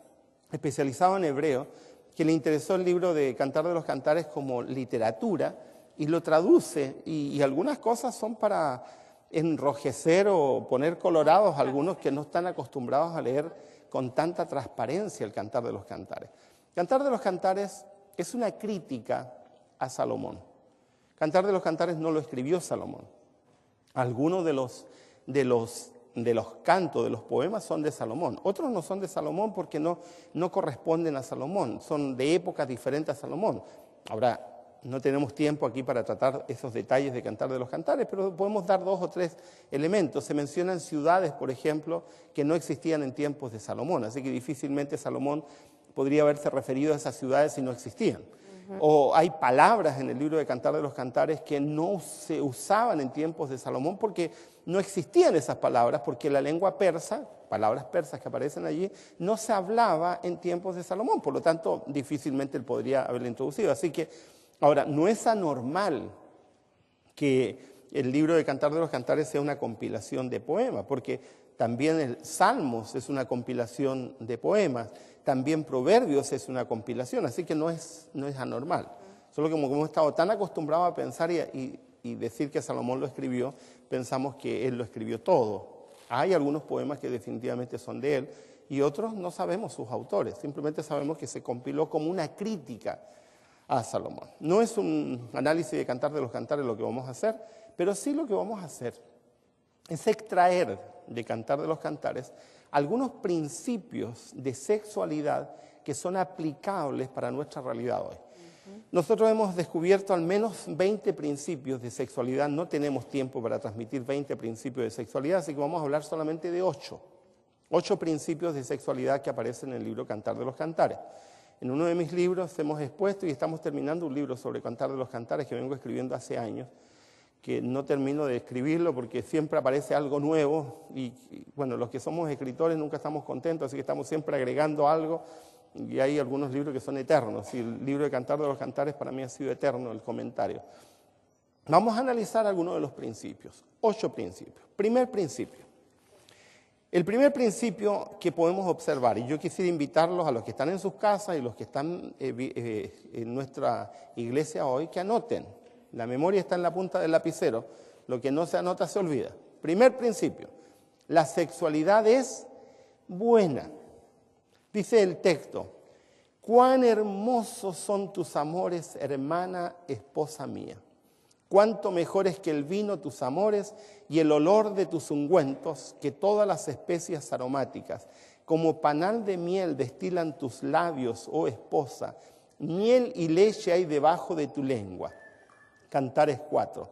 especializado en hebreo que le interesó el libro de Cantar de los Cantares como literatura y lo traduce y algunas cosas son para enrojecer o poner colorados a algunos que no están acostumbrados a leer con tanta transparencia el Cantar de los Cantares. Cantar de los Cantares es una crítica a Salomón. Cantar de los Cantares no lo escribió Salomón. Algunos de los cantos, de los poemas son de Salomón. Otros no son de Salomón porque no corresponden a Salomón, son de épocas diferentes a Salomón. Ahora, no tenemos tiempo aquí para tratar esos detalles de Cantar de los Cantares, pero podemos dar 2 o 3 elementos. Se mencionan ciudades, por ejemplo, que no existían en tiempos de Salomón, así que difícilmente Salomón podría haberse referido a esas ciudades si no existían. O hay palabras en el libro de Cantar de los Cantares que no se usaban en tiempos de Salomón porque no existían esas palabras, porque la lengua persa, palabras persas que aparecen allí, no se hablaba en tiempos de Salomón, por lo tanto difícilmente él podría haberla introducido. Así que, ahora, no es anormal que el libro de Cantar de los Cantares sea una compilación de poemas, porque también el Salmos es una compilación de poemas, también Proverbios es una compilación, así que no es anormal. Solo que como hemos estado tan acostumbrados a pensar y decir que Salomón lo escribió, pensamos que él lo escribió todo. Hay algunos poemas que definitivamente son de él y otros no sabemos sus autores, simplemente sabemos que se compiló como una crítica a Salomón. No es un análisis de Cantar de los Cantares lo que vamos a hacer, pero sí lo que vamos a hacer es extraer de Cantar de los Cantares algunos principios de sexualidad que son aplicables para nuestra realidad hoy. Nosotros hemos descubierto al menos 20 principios de sexualidad, no tenemos tiempo para transmitir 20 principios de sexualidad, así que vamos a hablar solamente de 8 principios de sexualidad que aparecen en el libro Cantar de los Cantares. En uno de mis libros hemos expuesto y estamos terminando un libro sobre Cantar de los Cantares que vengo escribiendo hace años, que no termino de escribirlo porque siempre aparece algo nuevo y bueno, los que somos escritores nunca estamos contentos, así que estamos siempre agregando algo y hay algunos libros que son eternos y el libro de Cantar de los Cantares para mí ha sido eterno, el comentario. Vamos a analizar algunos de los principios, 8 principios. Primer principio. El primer principio que podemos observar, y yo quisiera invitarlos a los que están en sus casas y los que están en nuestra iglesia hoy, que anoten. La memoria está en la punta del lapicero, lo que no se anota se olvida. Primer principio, la sexualidad es buena. Dice el texto, cuán hermosos son tus amores, hermana, esposa mía. Cuánto mejores que el vino tus amores y el olor de tus ungüentos que todas las especias aromáticas. Como panal de miel destilan tus labios, oh esposa, miel y leche hay debajo de tu lengua. Cantares 4.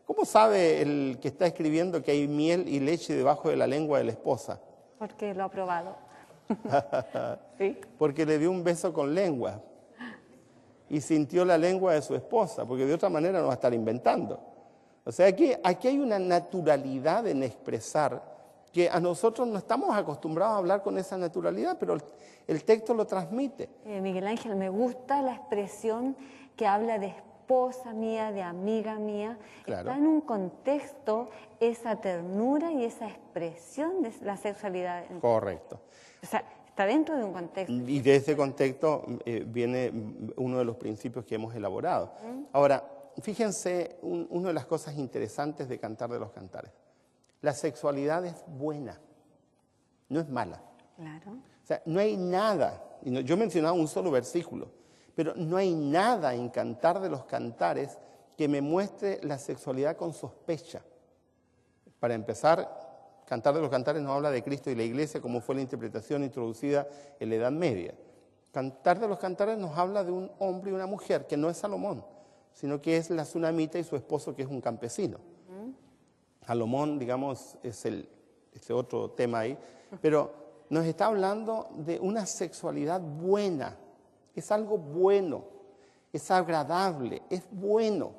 ¿Cómo sabe el que está escribiendo que hay miel y leche debajo de la lengua de la esposa? Porque lo ha probado. ¿Sí? Porque le dio un beso con lengua y sintió la lengua de su esposa, porque de otra manera no va a estar inventando. O sea, aquí hay una naturalidad en expresar que a nosotros no estamos acostumbrados a hablar con esa naturalidad, pero el texto lo transmite. Miguel Ángel, me gusta la expresión que habla de esposa mía, de amiga mía. Claro. Está en un contexto esa ternura y esa expresión de la sexualidad. Correcto. O sea, está dentro de un contexto. Y de ese contexto viene uno de los principios que hemos elaborado. Ahora, fíjense una de las cosas interesantes de Cantar de los Cantares. La sexualidad es buena, no es mala. Claro. O sea, no hay nada, yo mencionaba un solo versículo, pero no hay nada en Cantar de los Cantares que me muestre la sexualidad con sospecha. Para empezar, Cantar de los Cantares nos habla de Cristo y la Iglesia, como fue la interpretación introducida en la Edad Media. Cantar de los Cantares nos habla de un hombre y una mujer, que no es Salomón, sino que es la tsunamita y su esposo, que es un campesino. Salomón, digamos, es ese otro tema ahí, pero nos está hablando de una sexualidad buena. Es algo bueno, es agradable, es bueno.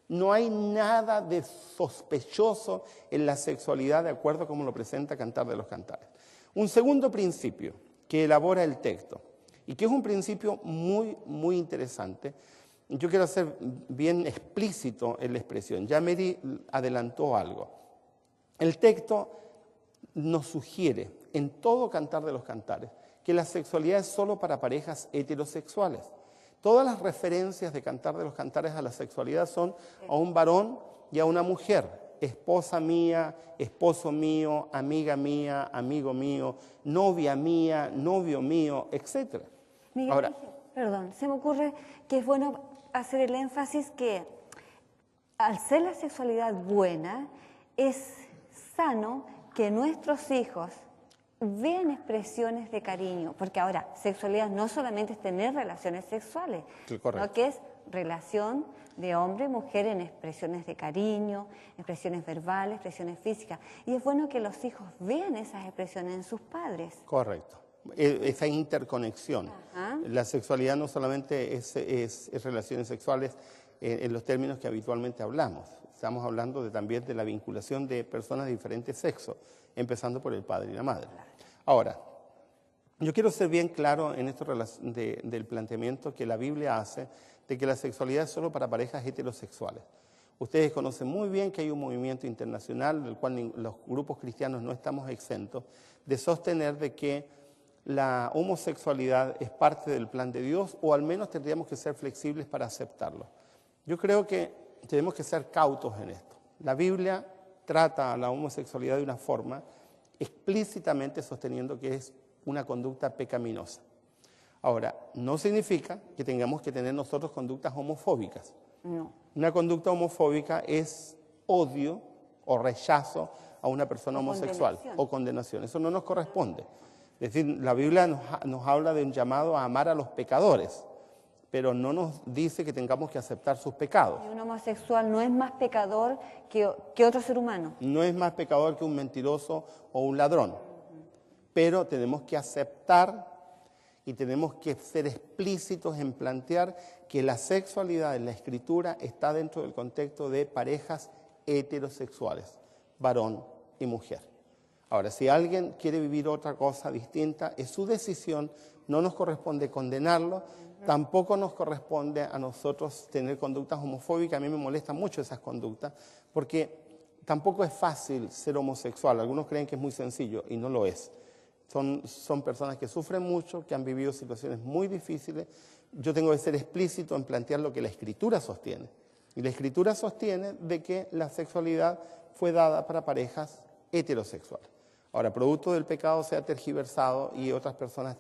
No hay nada de sospechoso en la sexualidad, de acuerdo a cómo lo presenta Cantar de los Cantares. Un segundo principio que elabora el texto, y que es un principio muy, muy interesante, yo quiero ser bien explícito en la expresión. Ya Mary adelantó algo. El texto nos sugiere en todo Cantar de los Cantares que la sexualidad es solo para parejas heterosexuales. Todas las referencias de Cantar de los Cantares a la sexualidad son a un varón y a una mujer. Esposa mía, esposo mío, amiga mía, amigo mío, novia mía, novio mío, etc. Miguel Ahora, Ángel, perdón, se me ocurre que es bueno hacer el énfasis que al ser la sexualidad buena, es sano que nuestros hijos vean expresiones de cariño, porque ahora sexualidad no solamente es tener relaciones sexuales, Sí, correcto. sino que es relación de hombre y mujer en expresiones de cariño, expresiones verbales, expresiones físicas. Y es bueno que los hijos vean esas expresiones en sus padres. correcto. Esa interconexión. Ajá. La sexualidad no solamente es relaciones sexuales en los términos que habitualmente hablamos. Estamos hablando también de la vinculación de personas de diferentes sexos, empezando por el padre y la madre. Ahora, yo quiero ser bien claro en esto del planteamiento que la Biblia hace de que la sexualidad es solo para parejas heterosexuales. Ustedes conocen muy bien que hay un movimiento internacional del cual los grupos cristianos no estamos exentos de sostener de que la homosexualidad es parte del plan de Dios, o al menos tendríamos que ser flexibles para aceptarlo. Yo creo que tenemos que ser cautos en esto. La Biblia trata a la homosexualidad de una forma explícitamente sosteniendo que es una conducta pecaminosa. Ahora, no significa que tengamos que tener nosotros conductas homofóbicas. No. Una conducta homofóbica es odio o rechazo a una persona O homosexual condenación. o condenación. Eso no nos corresponde. Es decir, la Biblia nos habla de un llamado a amar a los pecadores, pero no nos dice que tengamos que aceptar sus pecados. Y un homosexual no es más pecador que otro ser humano. No es más pecador que un mentiroso o un ladrón, pero tenemos que aceptar y tenemos que ser explícitos en plantear que la sexualidad en la Escritura está dentro del contexto de parejas heterosexuales, varón y mujer. Ahora, si alguien quiere vivir otra cosa distinta, es su decisión, no nos corresponde condenarlo, tampoco nos corresponde a nosotros tener conductas homofóbicas. A mí me molestan mucho esas conductas, porque tampoco es fácil ser homosexual. Algunos creen que es muy sencillo y no lo es. Son personas que sufren mucho, que han vivido situaciones muy difíciles. Yo tengo que ser explícito en plantear lo que la Escritura sostiene. Y la Escritura sostiene de que la sexualidad fue dada para parejas heterosexuales. Ahora, producto del pecado se ha tergiversado y otras personas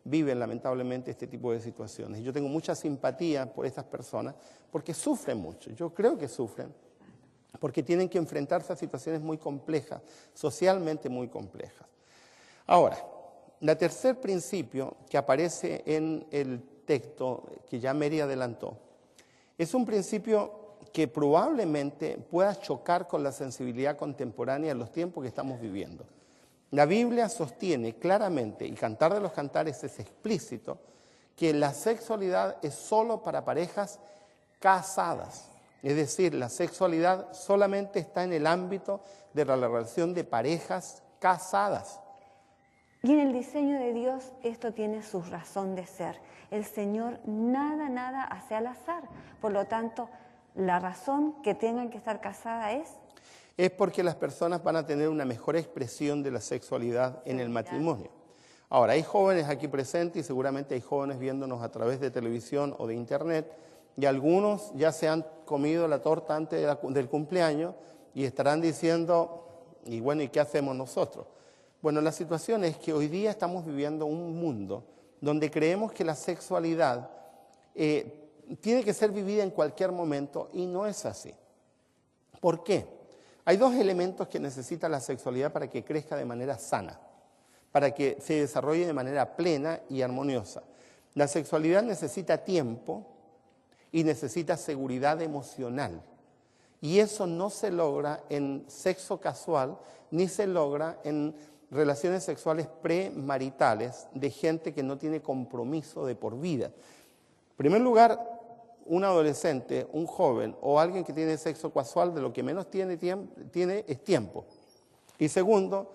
viven lamentablemente este tipo de situaciones. Yo tengo mucha simpatía por estas personas porque sufren mucho. Yo creo que sufren porque tienen que enfrentarse a situaciones muy complejas, socialmente muy complejas. Ahora, el tercer principio que aparece en el texto que ya Mary adelantó es un principio que probablemente pueda chocar con la sensibilidad contemporánea en los tiempos que estamos viviendo. La Biblia sostiene claramente, y Cantar de los Cantares es explícito, que la sexualidad es solo para parejas casadas. Es decir, la sexualidad solamente está en el ámbito de la relación de parejas casadas. Y en el diseño de Dios esto tiene su razón de ser. El Señor nada hace al azar. Por lo tanto, la razón que tengan que estar casadas es porque las personas van a tener una mejor expresión de la sexualidad en el matrimonio. Ahora, hay jóvenes aquí presentes y seguramente hay jóvenes viéndonos a través de televisión o de internet, y algunos ya se han comido la torta antes del cumpleaños y estarán diciendo, y bueno, ¿y qué hacemos nosotros? Bueno, la situación es que hoy día estamos viviendo un mundo donde creemos que la sexualidad tiene que ser vivida en cualquier momento, y no es así. ¿Por qué? Hay dos elementos que necesita la sexualidad para que crezca de manera sana, para que se desarrolle de manera plena y armoniosa. La sexualidad necesita tiempo y necesita seguridad emocional. Y eso no se logra en sexo casual, ni se logra en relaciones sexuales premaritales de gente que no tiene compromiso de por vida. En primer lugar, un adolescente, un joven o alguien que tiene sexo casual de lo que menos tiene es tiempo. Y segundo,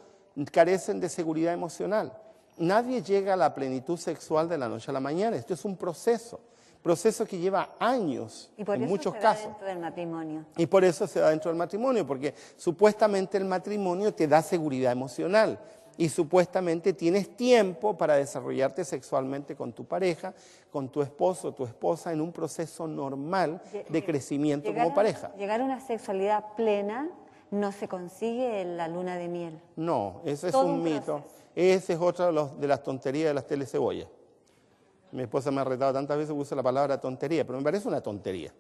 carecen de seguridad emocional. Nadie llega a la plenitud sexual de la noche a la mañana. Esto es un proceso. proceso que lleva años Y por en eso muchos se da casos. dentro del matrimonio. Y por eso se da dentro del matrimonio, porque supuestamente el matrimonio te da seguridad emocional y supuestamente tienes tiempo para desarrollarte sexualmente con tu pareja, con tu esposo o tu esposa en un proceso normal de crecimiento como pareja. Llegar a una sexualidad plena no se consigue en la luna de miel. No, ese es Todo un un mito. proceso. Ese es otro de las tonterías de las telecebollas. Mi esposa me ha retado tantas veces que usa la palabra tontería, pero me parece una tontería.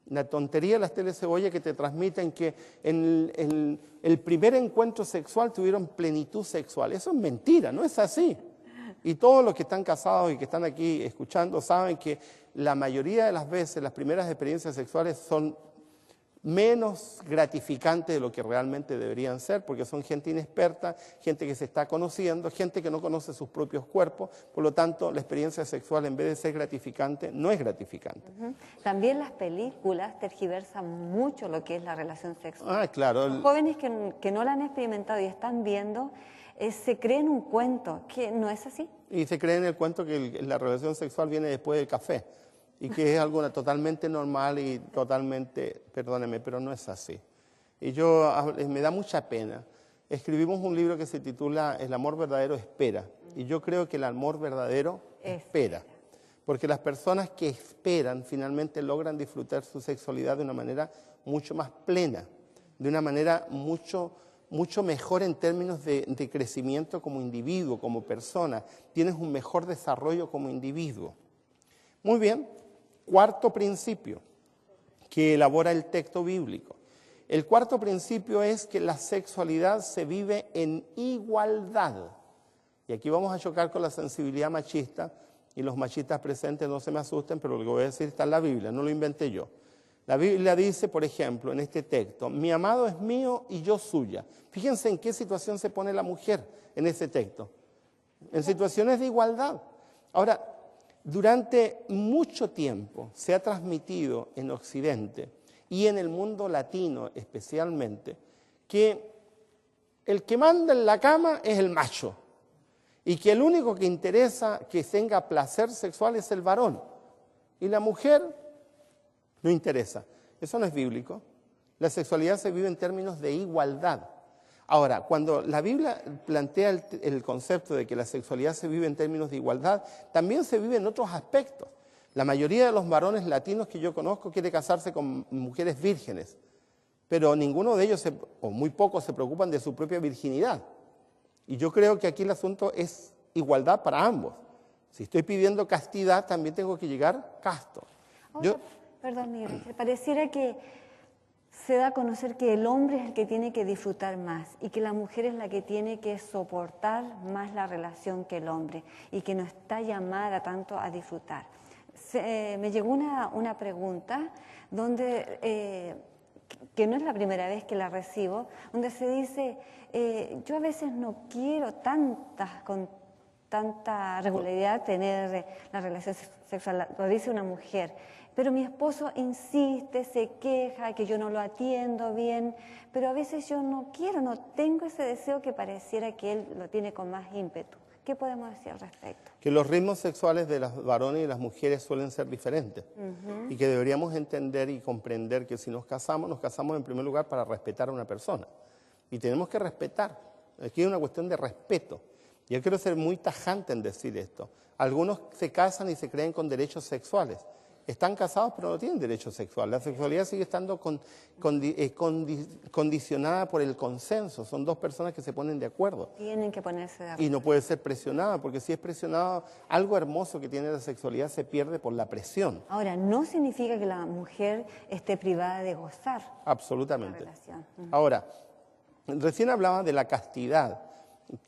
Una tontería de las telecebollas que te transmiten que en el primer encuentro sexual tuvieron plenitud sexual. Eso es mentira, no es así. Y todos los que están casados y que están aquí escuchando saben que la mayoría de las veces las primeras experiencias sexuales son menos gratificantes de lo que realmente deberían ser, porque son gente inexperta, gente que se está conociendo, gente que no conoce sus propios cuerpos, por lo tanto la experiencia sexual en vez de ser gratificante, no es gratificante. También las películas tergiversan mucho lo que es la relación sexual. Ah, claro. Los jóvenes que no la han experimentado y están viendo, se creen un cuento, que no es así. Y se cree en el cuento que la relación sexual viene después del café y que es algo totalmente normal y totalmente, perdóneme, pero no es así. Y me da mucha pena. Escribimos un libro que se titula El amor verdadero espera. Y yo creo que el amor verdadero espera. Porque las personas que esperan finalmente logran disfrutar su sexualidad de una manera mucho más plena, de una manera mucho mejor en términos de crecimiento como individuo, como persona. Tienes un mejor desarrollo como individuo. Muy bien. Cuarto principio que elabora el texto bíblico. El cuarto principio es que la sexualidad se vive en igualdad. Y aquí vamos a chocar con la sensibilidad machista, y los machistas presentes no se me asusten, pero lo que voy a decir está en la Biblia, no lo inventé yo. La Biblia dice, por ejemplo, en este texto, mi amado es mío y yo suya. Fíjense en qué situación se pone la mujer en ese texto. En situaciones de igualdad. Ahora, durante mucho tiempo se ha transmitido en Occidente y en el mundo latino especialmente que el que manda en la cama es el macho y que el único que interesa que tenga placer sexual es el varón y la mujer no interesa. Eso no es bíblico. La sexualidad se vive en términos de igualdad. Ahora, cuando la Biblia plantea el concepto de que la sexualidad se vive en términos de igualdad, también se vive en otros aspectos. La mayoría de los varones latinos que yo conozco quiere casarse con mujeres vírgenes, pero ninguno de ellos, o muy pocos, se preocupan de su propia virginidad. Y yo creo que aquí el asunto es igualdad para ambos. Si estoy pidiendo castidad, también tengo que llegar casto. Ahora, perdón, Miguel Ángel, pareciera que se da a conocer que el hombre es el que tiene que disfrutar más y que la mujer es la que tiene que soportar más la relación que el hombre y que no está llamada tanto a disfrutar. Me llegó una pregunta donde, que no es la primera vez que la recibo, donde se dice, yo a veces no quiero con tanta regularidad tener la relación sexual, lo dice una mujer, pero mi esposo insiste, se queja, que yo no lo atiendo bien, pero a veces yo no quiero, no tengo ese deseo que pareciera que él lo tiene con más ímpetu. ¿Qué podemos decir al respecto? Que los ritmos sexuales de los varones y las mujeres suelen ser diferentes y que deberíamos entender y comprender que si nos casamos en primer lugar para respetar a una persona y tenemos que respetar. Aquí hay una cuestión de respeto. Yo quiero ser muy tajante en decir esto. Algunos se casan y se creen con derechos sexuales. Están casados pero no tienen derecho sexual. La sexualidad sigue estando condicionada por el consenso. Son dos personas que se ponen de acuerdo. Tienen que ponerse de acuerdo. Y no puede ser presionada, porque si es presionada, algo hermoso que tiene la sexualidad se pierde por la presión. Ahora, no significa que la mujer esté privada de gozar. Absolutamente. La relación. Ahora, recién hablaba de la castidad.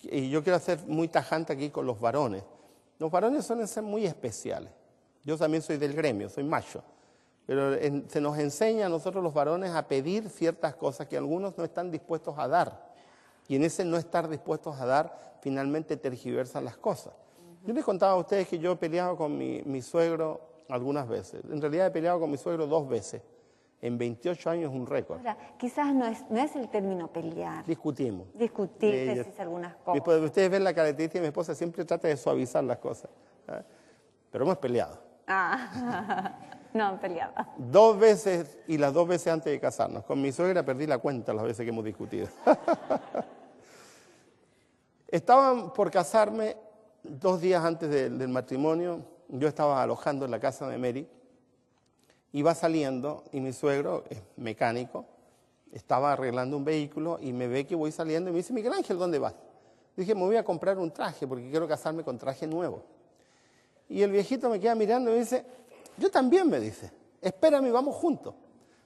Y yo quiero ser muy tajante aquí con los varones. Los varones suelen ser muy especiales. Yo también soy del gremio, soy macho, pero se nos enseña a nosotros los varones a pedir ciertas cosas que algunos no están dispuestos a dar. Y en ese no estar dispuestos a dar, finalmente tergiversan las cosas. Yo les contaba a ustedes que yo he peleado con mi suegro algunas veces. En realidad he peleado con mi suegro 2 veces. En 28 años es un récord. Ahora, quizás no es el término pelear. Discutimos. Discutir, decirse algunas cosas. Ustedes ven la característica de mi esposa, siempre trata de suavizar las cosas. Pero hemos peleado. Ah, no han peleado. 2 veces y las 2 veces antes de casarnos. Con mi suegra perdí la cuenta las veces que hemos discutido. Estaban por casarme 2 días antes del matrimonio. Yo estaba alojando en la casa de Mary. Iba saliendo y mi suegro, es mecánico, estaba arreglando un vehículo y me ve que voy saliendo y me dice, Miguel Ángel, ¿dónde vas? Dije, me voy a comprar un traje porque quiero casarme con traje nuevo. Y el viejito me queda mirando y me dice, yo también, me dice, espérame, vamos juntos.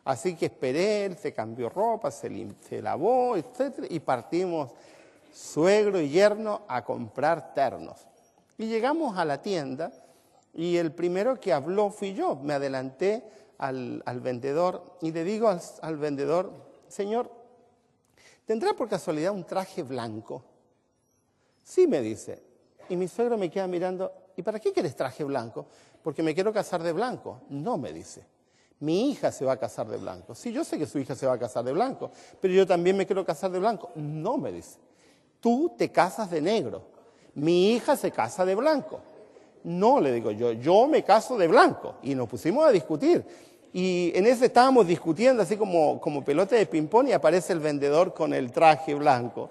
Así que esperé, él se cambió ropa, se lavó, etc. Y partimos, suegro y yerno, a comprar ternos. Y llegamos a la tienda y el primero que habló fui yo. Me adelanté al vendedor y le digo al vendedor, señor, ¿tendrá por casualidad un traje blanco? Sí, me dice. Y mi suegro me queda mirando, ¿y para qué quieres traje blanco? Porque me quiero casar de blanco. No, me dice. Mi hija se va a casar de blanco. Sí, yo sé que su hija se va a casar de blanco, pero yo también me quiero casar de blanco. No, me dice. Tú te casas de negro. Mi hija se casa de blanco. No, le digo yo me caso de blanco. Y nos pusimos a discutir. Y en ese estábamos discutiendo así como pelota de ping-pong y aparece el vendedor con el traje blanco.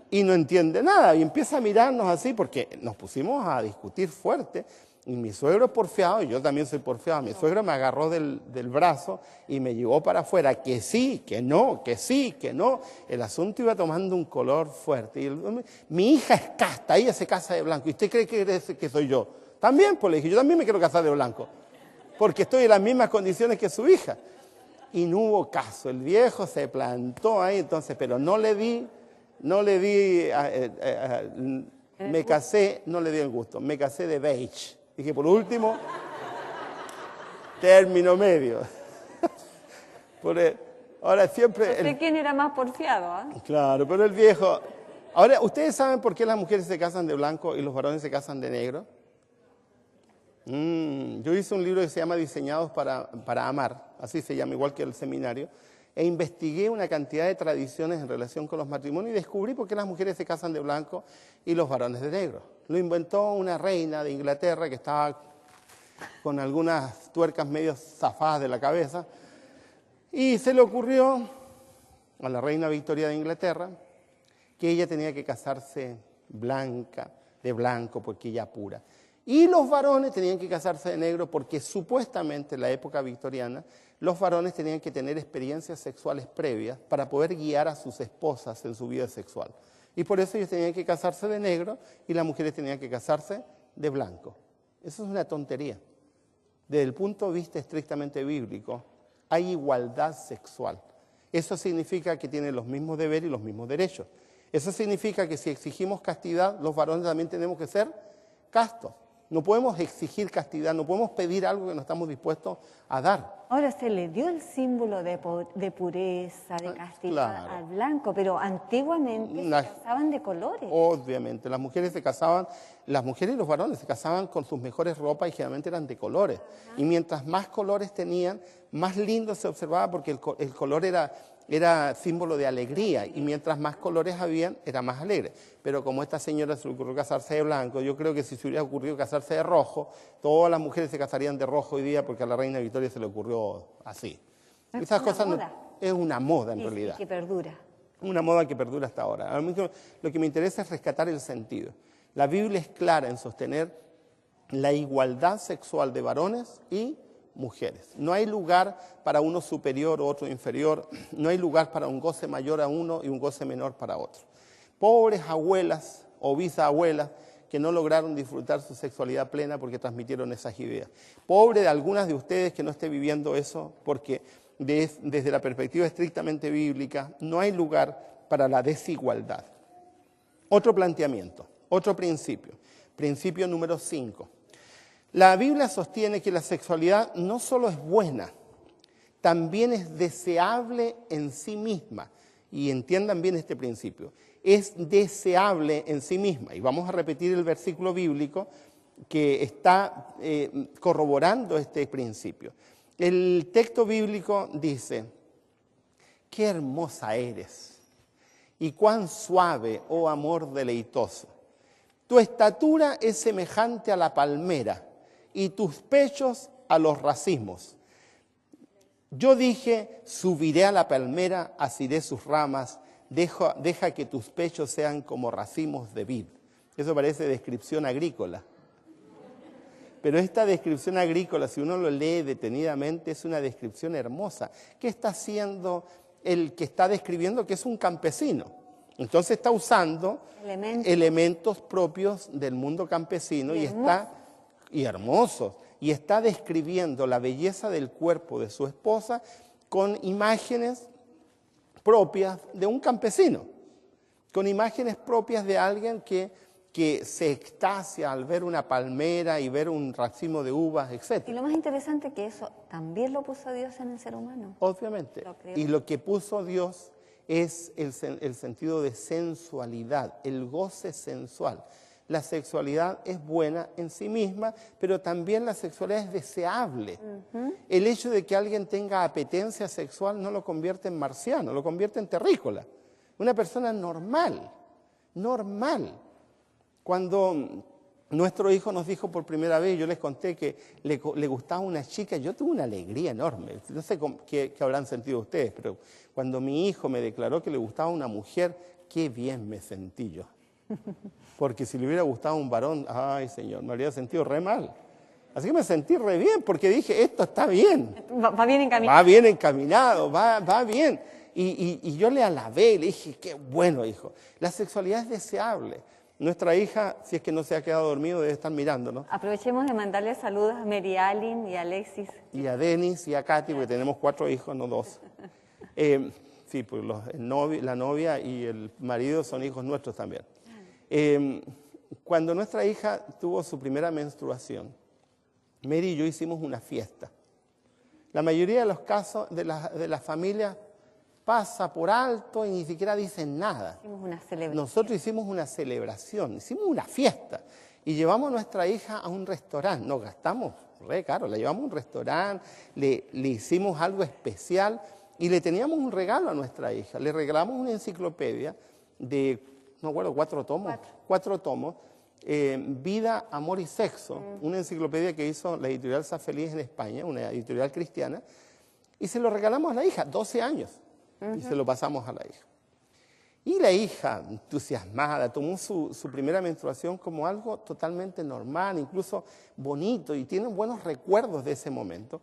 Y no entiende nada y empieza a mirarnos así porque nos pusimos a discutir fuerte. Y mi suegro es porfiado, y yo también soy porfiado. Mi suegro me agarró del brazo y me llevó para afuera, que sí, que no, que sí, que no. El asunto iba tomando un color fuerte. Y mi hija es casta, ella se casa de blanco. ¿Y usted cree que soy yo? También, pues le dije, yo también me quiero casar de blanco, porque estoy en las mismas condiciones que su hija. Y no hubo caso, el viejo se plantó ahí, entonces, pero no le di, me casé, no le di el gusto, me casé de beige. Dije, por último, término medio. Ahora siempre... No sé quién era más porfiado, ¿eh? Claro, pero el viejo... Ahora, ¿ustedes saben por qué las mujeres se casan de blanco y los varones se casan de negro? Yo hice un libro que se llama Diseñados para Amar, así se llama, igual que el seminario, e investigué una cantidad de tradiciones en relación con los matrimonios y descubrí por qué las mujeres se casan de blanco y los varones de negro. Lo inventó una reina de Inglaterra que estaba con algunas tuercas medio zafadas de la cabeza y se le ocurrió a la reina Victoria de Inglaterra que ella tenía que casarse de blanco porque ella pura. Y los varones tenían que casarse de negro porque supuestamente en la época victoriana los varones tenían que tener experiencias sexuales previas para poder guiar a sus esposas en su vida sexual. Y por eso ellos tenían que casarse de negro y las mujeres tenían que casarse de blanco. Eso es una tontería. Desde el punto de vista estrictamente bíblico, hay igualdad sexual. Eso significa que tienen los mismos deberes y los mismos derechos. Eso significa que si exigimos castidad, los varones también tenemos que ser castos. No podemos exigir castidad, no podemos pedir algo que no estamos dispuestos a dar. Ahora se le dio el símbolo de pureza, de castidad claro. al blanco, pero antiguamente se casaban de colores. Obviamente, las mujeres se casaban, las mujeres y los varones se casaban con sus mejores ropas y generalmente eran de colores. Y mientras más colores tenían, más lindo se observaba porque el color era símbolo de alegría y mientras más colores habían, era más alegre. Pero como a esta señora se le ocurrió casarse de blanco, yo creo que si se hubiera ocurrido casarse de rojo, todas las mujeres se casarían de rojo hoy día porque a la reina Victoria se le ocurrió así. Esas cosas es una moda en realidad. Y que perdura. Una moda que perdura hasta ahora. A mí lo que me interesa es rescatar el sentido. La Biblia es clara en sostener la igualdad sexual de varones y mujeres. No hay lugar para uno superior o otro inferior, no hay lugar para un goce mayor a uno y un goce menor para otro. Pobres abuelas o bisabuelas que no lograron disfrutar su sexualidad plena porque transmitieron esas ideas. Pobre de algunas de ustedes que no esté viviendo eso porque desde la perspectiva estrictamente bíblica no hay lugar para la desigualdad. Otro planteamiento, otro principio, principio número 5. La Biblia sostiene que la sexualidad no solo es buena, también es deseable en sí misma. Y entiendan bien este principio. Es deseable en sí misma. Y vamos a repetir el versículo bíblico que está corroborando este principio. El texto bíblico dice, qué hermosa eres y cuán suave, oh amor deleitoso. Tu estatura es semejante a la palmera y tus pechos a los racimos. Yo dije, subiré a la palmera, asiré sus ramas, deja que tus pechos sean como racimos de vid. Eso parece descripción agrícola. Pero esta descripción agrícola, si uno lo lee detenidamente, es una descripción hermosa. ¿Qué está haciendo el que está describiendo que es un campesino? Entonces está usando elementos propios del mundo campesino y hermosos. Y está describiendo la belleza del cuerpo de su esposa con imágenes propias de un campesino, con imágenes propias de alguien que se extasia al ver una palmera y ver un racimo de uvas, etc. Y lo más interesante es que eso también lo puso Dios en el ser humano. Obviamente. Y lo que puso Dios es el sentido de sensualidad, el goce sensual. La sexualidad es buena en sí misma, pero también la sexualidad es deseable. El hecho de que alguien tenga apetencia sexual no lo convierte en marciano, lo convierte en terrícola. Una persona normal. Cuando nuestro hijo nos dijo por primera vez, yo les conté que le gustaba una chica, yo tuve una alegría enorme. No sé qué habrán sentido ustedes, pero cuando mi hijo me declaró que le gustaba una mujer, qué bien me sentí yo. Porque si le hubiera gustado un varón, ay Señor, me habría sentido re mal. Así que me sentí re bien porque dije, esto está bien. Va bien encaminado. Va bien encaminado, va bien. Y yo le alabé, le dije, qué bueno hijo. La sexualidad es deseable. Nuestra hija, si es que no se ha quedado dormido, debe estar mirándonos. Aprovechemos de mandarle saludos a Mary Allen y a Alexis. Y a Denis y a Katy, porque tenemos 4 hijos, no 2. Sí, pues la novia y el marido son hijos nuestros también. Cuando nuestra hija tuvo su primera menstruación, Mary y yo hicimos una fiesta. La mayoría de los casos de la familia pasa por alto y ni siquiera dicen nada. Hicimos una celebración. Nosotros hicimos una celebración, hicimos una fiesta y llevamos a nuestra hija a un restaurante. Nos gastamos re caro, la llevamos a un restaurante, le hicimos algo especial y le teníamos un regalo a nuestra hija. Le regalamos una enciclopedia de, no recuerdo, 4 tomos. 4 tomos. Vida, Amor y Sexo, una enciclopedia que hizo la editorial Sa Feliz en España, una editorial cristiana, y se lo regalamos a la hija, 12 años. Y se lo pasamos a la hija. Y la hija, entusiasmada, tomó su primera menstruación como algo totalmente normal, incluso bonito, y tiene buenos recuerdos de ese momento.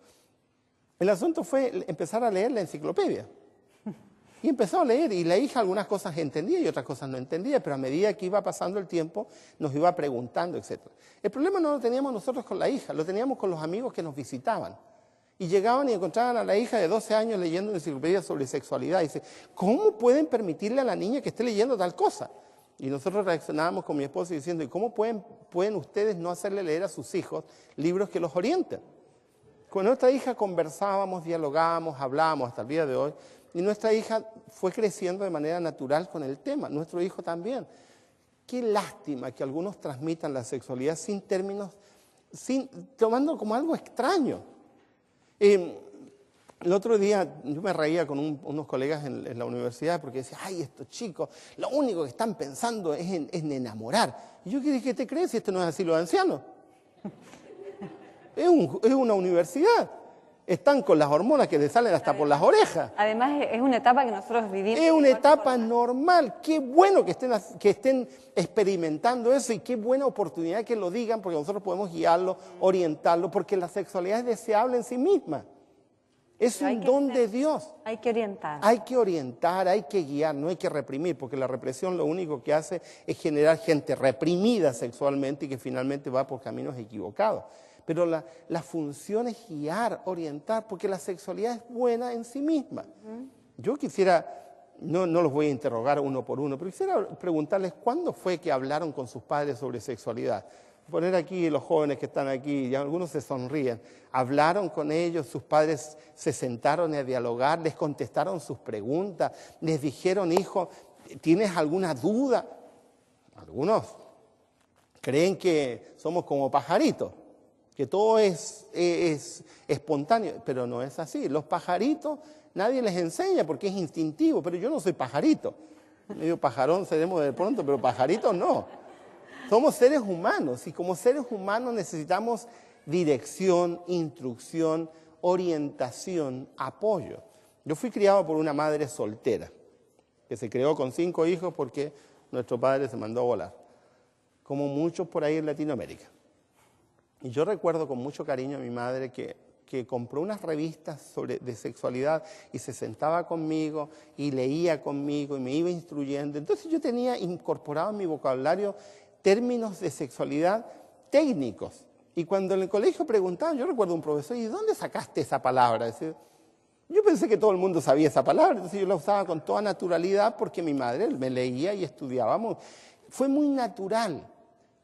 El asunto fue empezar a leer la enciclopedia. Y empezó a leer, y la hija algunas cosas entendía y otras cosas no entendía, pero a medida que iba pasando el tiempo, nos iba preguntando, etc. El problema no lo teníamos nosotros con la hija, lo teníamos con los amigos que nos visitaban. Y llegaban y encontraban a la hija de 12 años leyendo una enciclopedia sobre sexualidad. Y dice, ¿cómo pueden permitirle a la niña que esté leyendo tal cosa? Y nosotros reaccionábamos con mi esposa diciendo, ¿y cómo pueden ustedes no hacerle leer a sus hijos libros que los orienten? Con nuestra hija conversábamos, dialogábamos, hablábamos hasta el día de hoy. Y nuestra hija fue creciendo de manera natural con el tema. Nuestro hijo también. Qué lástima que algunos transmitan la sexualidad sin términos, tomando como algo extraño. El otro día yo me reía con unos colegas en la universidad porque decía, ay, estos chicos, lo único que están pensando es en enamorar. Y yo dije, ¿qué te crees si esto no es asilo de ancianos? Es una universidad. Están con las hormonas que les salen hasta por las orejas. Además, es una etapa que nosotros vivimos. Es una etapa normal. Qué bueno que estén experimentando eso y qué buena oportunidad que lo digan porque nosotros podemos guiarlo, orientarlo, porque la sexualidad es deseable en sí misma. Es un don de Dios. Hay que orientar. Hay que orientar, hay que guiar, no hay que reprimir, porque la represión lo único que hace es generar gente reprimida sexualmente y que finalmente va por caminos equivocados. Pero la función es guiar, orientar, porque la sexualidad es buena en sí misma. Yo quisiera, no los voy a interrogar uno por uno, pero quisiera preguntarles cuándo fue que hablaron con sus padres sobre sexualidad. Poner aquí los jóvenes que están aquí, y algunos se sonríen. Hablaron con ellos, sus padres se sentaron a dialogar, les contestaron sus preguntas, les dijeron, hijo, ¿tienes alguna duda? Algunos creen que somos como pajaritos, que todo es espontáneo, pero no es así. Los pajaritos nadie les enseña porque es instintivo, pero yo no soy pajarito. Medio pajarón seremos de pronto, pero pajaritos no. Somos seres humanos y como seres humanos necesitamos dirección, instrucción, orientación, apoyo. Yo fui criado por una madre soltera, que se crió con 5 hijos porque nuestro padre se mandó a volar, como muchos por ahí en Latinoamérica. Y yo recuerdo con mucho cariño a mi madre que compró unas revistas de sexualidad y se sentaba conmigo y leía conmigo y me iba instruyendo. Entonces yo tenía incorporado en mi vocabulario términos de sexualidad técnicos. Y cuando en el colegio preguntaban, yo recuerdo un profesor, ¿y dónde sacaste esa palabra? Es decir, yo pensé que todo el mundo sabía esa palabra, entonces yo la usaba con toda naturalidad porque mi madre me leía y estudiábamos. Fue muy natural.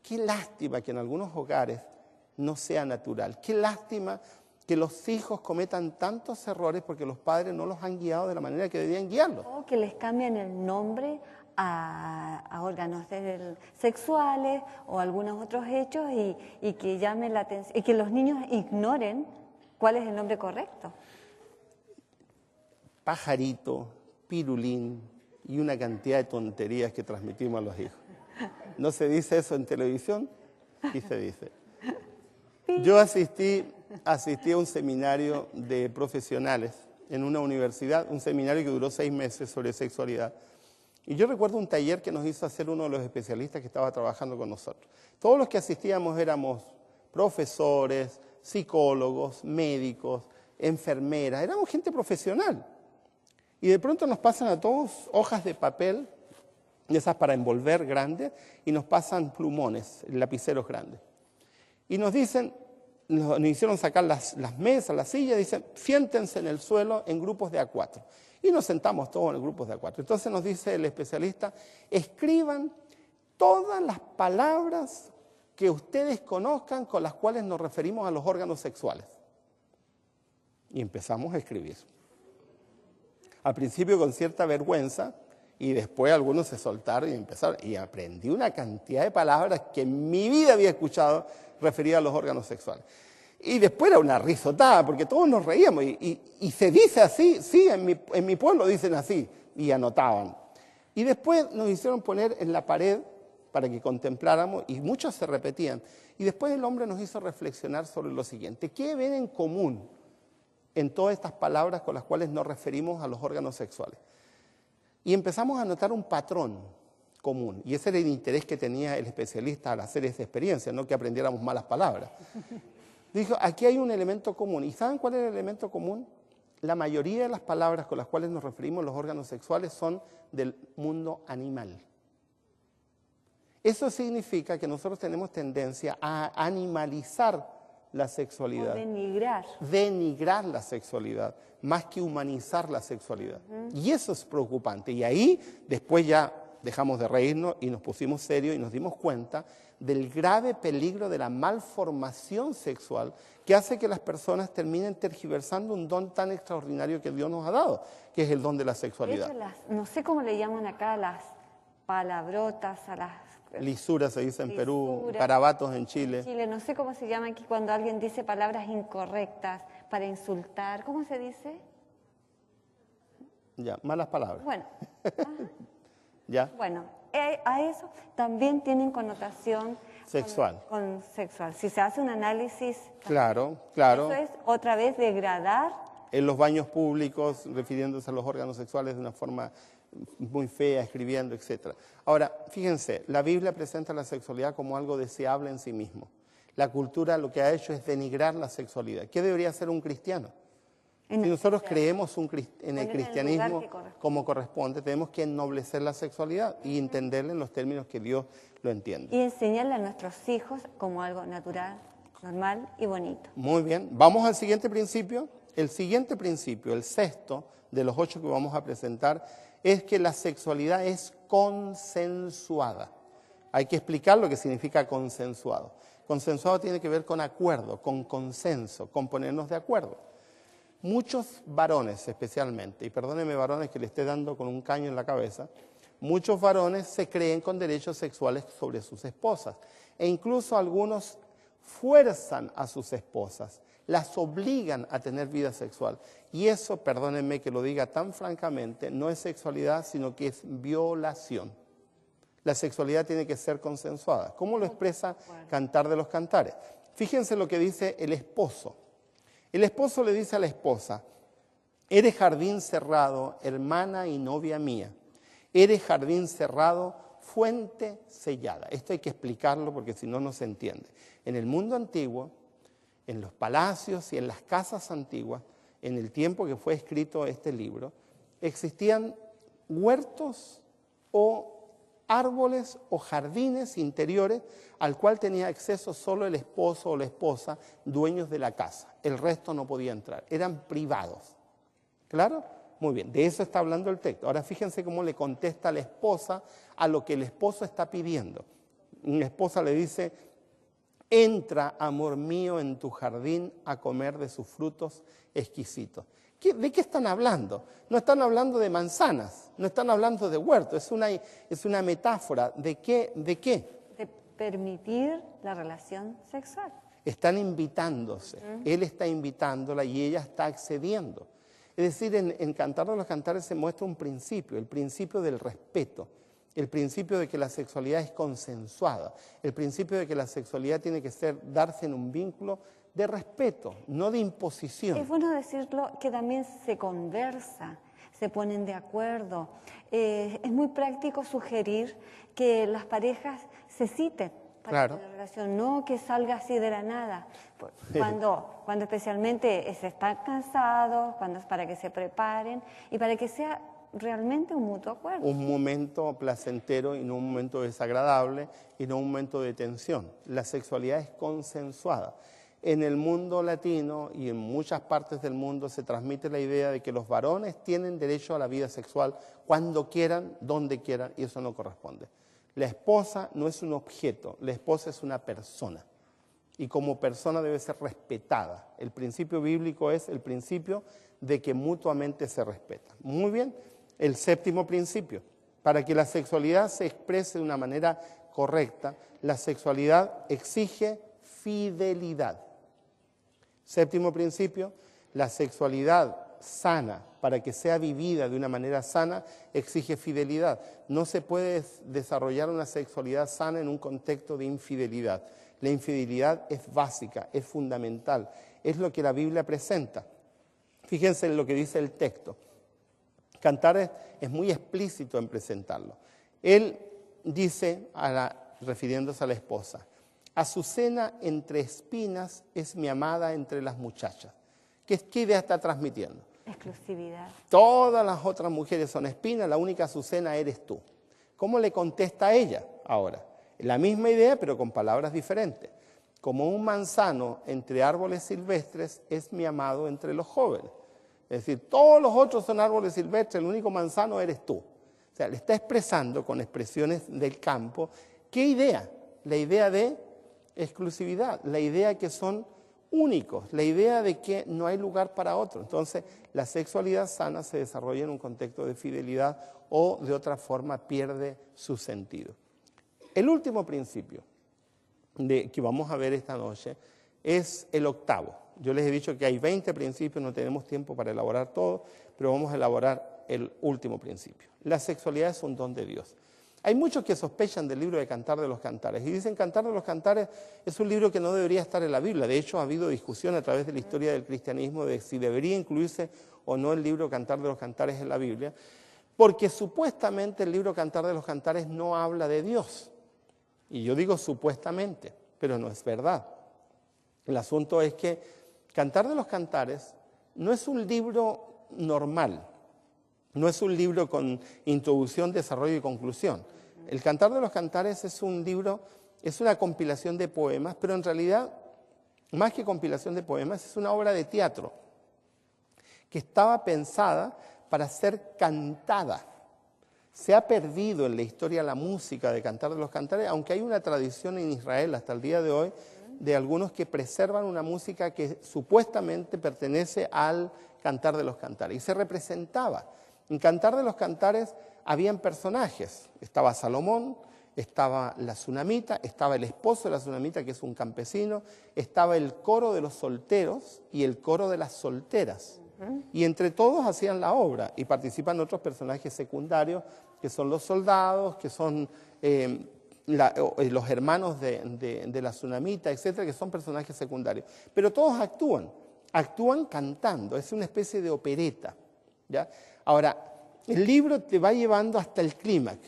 Qué lástima que en algunos hogares no sea natural. Qué lástima que los hijos cometan tantos errores porque los padres no los han guiado de la manera que debían guiarlos. O que les cambian el nombre a órganos sexuales o algunos otros hechos y que llamen la atención, y que los niños ignoren cuál es el nombre correcto. Pajarito, pirulín y una cantidad de tonterías que transmitimos a los hijos. ¿No se dice eso en televisión? Sí se dice. Yo asistí a un seminario de profesionales en una universidad, un seminario que duró 6 meses sobre sexualidad. Y yo recuerdo un taller que nos hizo hacer uno de los especialistas que estaba trabajando con nosotros. Todos los que asistíamos éramos profesores, psicólogos, médicos, enfermeras, éramos gente profesional. Y de pronto nos pasan a todos hojas de papel, de esas para envolver grandes, y nos pasan plumones, lapiceros grandes. Y nos dicen, nos hicieron sacar las mesas, las sillas, dicen, siéntense en el suelo en grupos de A4. Y nos sentamos todos en grupos de A4. Entonces nos dice el especialista, escriban todas las palabras que ustedes conozcan con las cuales nos referimos a los órganos sexuales. Y empezamos a escribir. Al principio con cierta vergüenza, y después algunos se soltaron y empezaron. Y aprendí una cantidad de palabras que en mi vida había escuchado referidas a los órganos sexuales. Y después era una risotada, porque todos nos reíamos. Y se dice así, sí, en mi pueblo dicen así. Y anotaban. Y después nos hicieron poner en la pared para que contempláramos, y muchos se repetían. Y después el hombre nos hizo reflexionar sobre lo siguiente. ¿Qué ven en común en todas estas palabras con las cuales nos referimos a los órganos sexuales? Y empezamos a notar un patrón común. Y ese era el interés que tenía el especialista al hacer esa experiencia, no que aprendiéramos malas palabras. Dijo, aquí hay un elemento común. ¿Y saben cuál es el elemento común? La mayoría de las palabras con las cuales nos referimos a los órganos sexuales son del mundo animal. Eso significa que nosotros tenemos tendencia a animalizar la sexualidad. O denigrar. Denigrar la sexualidad, más que humanizar la sexualidad. Y eso es preocupante. Y ahí después ya dejamos de reírnos y nos pusimos serios y nos dimos cuenta del grave peligro de la malformación sexual que hace que las personas terminen tergiversando un don tan extraordinario que Dios nos ha dado, que es el don de la sexualidad. De hecho, no sé cómo le llaman acá las palabrotas, a las... Lisuras se dice en Perú, Lisuras. carabatos en Chile. Chile, no sé cómo se llama aquí cuando alguien dice palabras incorrectas para insultar. ¿Cómo se dice? Ya, malas palabras. Bueno, Ya, bueno, a eso también tienen connotación sexual. con sexual. Si se hace un análisis, Claro, claro. eso es otra vez degradar. En los baños públicos, refiriéndose a los órganos sexuales de una forma muy fea, escribiendo, etc. Ahora, fíjense, la Biblia presenta la sexualidad como algo deseable en sí mismo. La cultura lo que ha hecho es denigrar la sexualidad. ¿Qué debería hacer un cristiano? Si nosotros creemos en el cristianismo como corresponde, tenemos que ennoblecer la sexualidad y entenderla en los términos que Dios lo entiende. Y enseñarle a nuestros hijos como algo natural, normal y bonito. Muy bien, vamos al siguiente principio. El siguiente principio, el sexto de los 8 que vamos a presentar, es que la sexualidad es consensuada. Hay que explicar lo que significa consensuado. Consensuado tiene que ver con acuerdo, con consenso, con ponernos de acuerdo. Muchos varones especialmente, y perdónenme varones que le esté dando con un caño en la cabeza, muchos varones se creen con derechos sexuales sobre sus esposas. E incluso algunos fuerzan a sus esposas, las obligan a tener vida sexual. Y eso, perdónenme que lo diga tan francamente, no es sexualidad, sino que es violación. La sexualidad tiene que ser consensuada. ¿Cómo lo expresa Cantar de los Cantares? Fíjense lo que dice el esposo. El esposo le dice a la esposa: eres jardín cerrado, hermana y novia mía. Eres jardín cerrado, fuente sellada. Esto hay que explicarlo porque si no, no se entiende. En el mundo antiguo, en los palacios y en las casas antiguas, en el tiempo que fue escrito este libro, existían huertos o árboles o jardines interiores al cual tenía acceso solo el esposo o la esposa, dueños de la casa. El resto no podía entrar, eran privados. ¿Claro? Muy bien, de eso está hablando el texto. Ahora fíjense cómo le contesta la esposa a lo que el esposo está pidiendo. La esposa le dice: entra, amor mío, en tu jardín a comer de sus frutos exquisitos. ¿De qué están hablando? No están hablando de manzanas, no están hablando de huerto, es una metáfora. ¿De qué? ¿De qué? De permitir la relación sexual. Están invitándose, él está invitándola y ella está accediendo. Es decir, en Cantar de los Cantares se muestra un principio, el principio del respeto, el principio de que la sexualidad es consensuada, el principio de que la sexualidad tiene que darse en un vínculo de respeto, no de imposición. Es bueno decirlo que también se conversa, se ponen de acuerdo. Es muy práctico sugerir que las parejas se citen para Claro. la relación, no que salga así de la nada. Cuando especialmente se están cansados, para que se preparen y para que sea realmente un mutuo acuerdo. Un momento placentero y no un momento desagradable y no un momento de tensión. La sexualidad es consensuada. En el mundo latino y en muchas partes del mundo se transmite la idea de que los varones tienen derecho a la vida sexual cuando quieran, donde quieran, y eso no corresponde. La esposa no es un objeto, la esposa es una persona. Y como persona debe ser respetada. El principio bíblico es el principio de que mutuamente se respeta. Muy bien, el séptimo principio. Para que la sexualidad se exprese de una manera correcta, la sexualidad exige fidelidad. Séptimo principio, la sexualidad sana, para que sea vivida de una manera sana, exige fidelidad. No se puede desarrollar una sexualidad sana en un contexto de infidelidad. La infidelidad es básica, es fundamental, es lo que la Biblia presenta. Fíjense en lo que dice el texto. Cantares es muy explícito en presentarlo. Él dice, refiriéndose a la esposa: Azucena entre espinas es mi amada entre las muchachas. ¿Qué idea está transmitiendo? Exclusividad. Todas las otras mujeres son espinas, la única Azucena eres tú. ¿Cómo le contesta a ella ahora? La misma idea, pero con palabras diferentes. Como un manzano entre árboles silvestres es mi amado entre los jóvenes. Es decir, todos los otros son árboles silvestres, el único manzano eres tú. O sea, le está expresando con expresiones del campo. ¿Qué idea? La idea de exclusividad, la idea que son únicos, la idea de que no hay lugar para otro. Entonces, la sexualidad sana se desarrolla en un contexto de fidelidad o de otra forma pierde su sentido. El último principio que vamos a ver esta noche es el octavo. Yo les he dicho que hay 20 principios, no tenemos tiempo para elaborar todo, pero vamos a elaborar el último principio. La sexualidad es un don de Dios. Hay muchos que sospechan del libro de Cantar de los Cantares y dicen Cantar de los Cantares es un libro que no debería estar en la Biblia. De hecho, ha habido discusión a través de la historia del cristianismo de si debería incluirse o no el libro Cantar de los Cantares en la Biblia, porque supuestamente el libro Cantar de los Cantares no habla de Dios. Y yo digo supuestamente, pero no es verdad. El asunto es que Cantar de los Cantares no es un libro normal. No es un libro con introducción, desarrollo y conclusión. El Cantar de los Cantares es un libro, es una compilación de poemas, pero en realidad, más que compilación de poemas, es una obra de teatro que estaba pensada para ser cantada. Se ha perdido en la historia la música de Cantar de los Cantares, aunque hay una tradición en Israel hasta el día de hoy de algunos que preservan una música que supuestamente pertenece al Cantar de los Cantares. Y se representaba. En Cantar de los Cantares habían personajes. Estaba Salomón, estaba la Tsunamita, estaba el esposo de la Tsunamita, que es un campesino, estaba el coro de los solteros y el coro de las solteras. Y entre todos hacían la obra y participan otros personajes secundarios, que son los soldados, que son los hermanos de la Tsunamita, etcétera, que son personajes secundarios. Pero todos actúan cantando, es una especie de opereta, ¿ya? Ahora, el libro te va llevando hasta el clímax.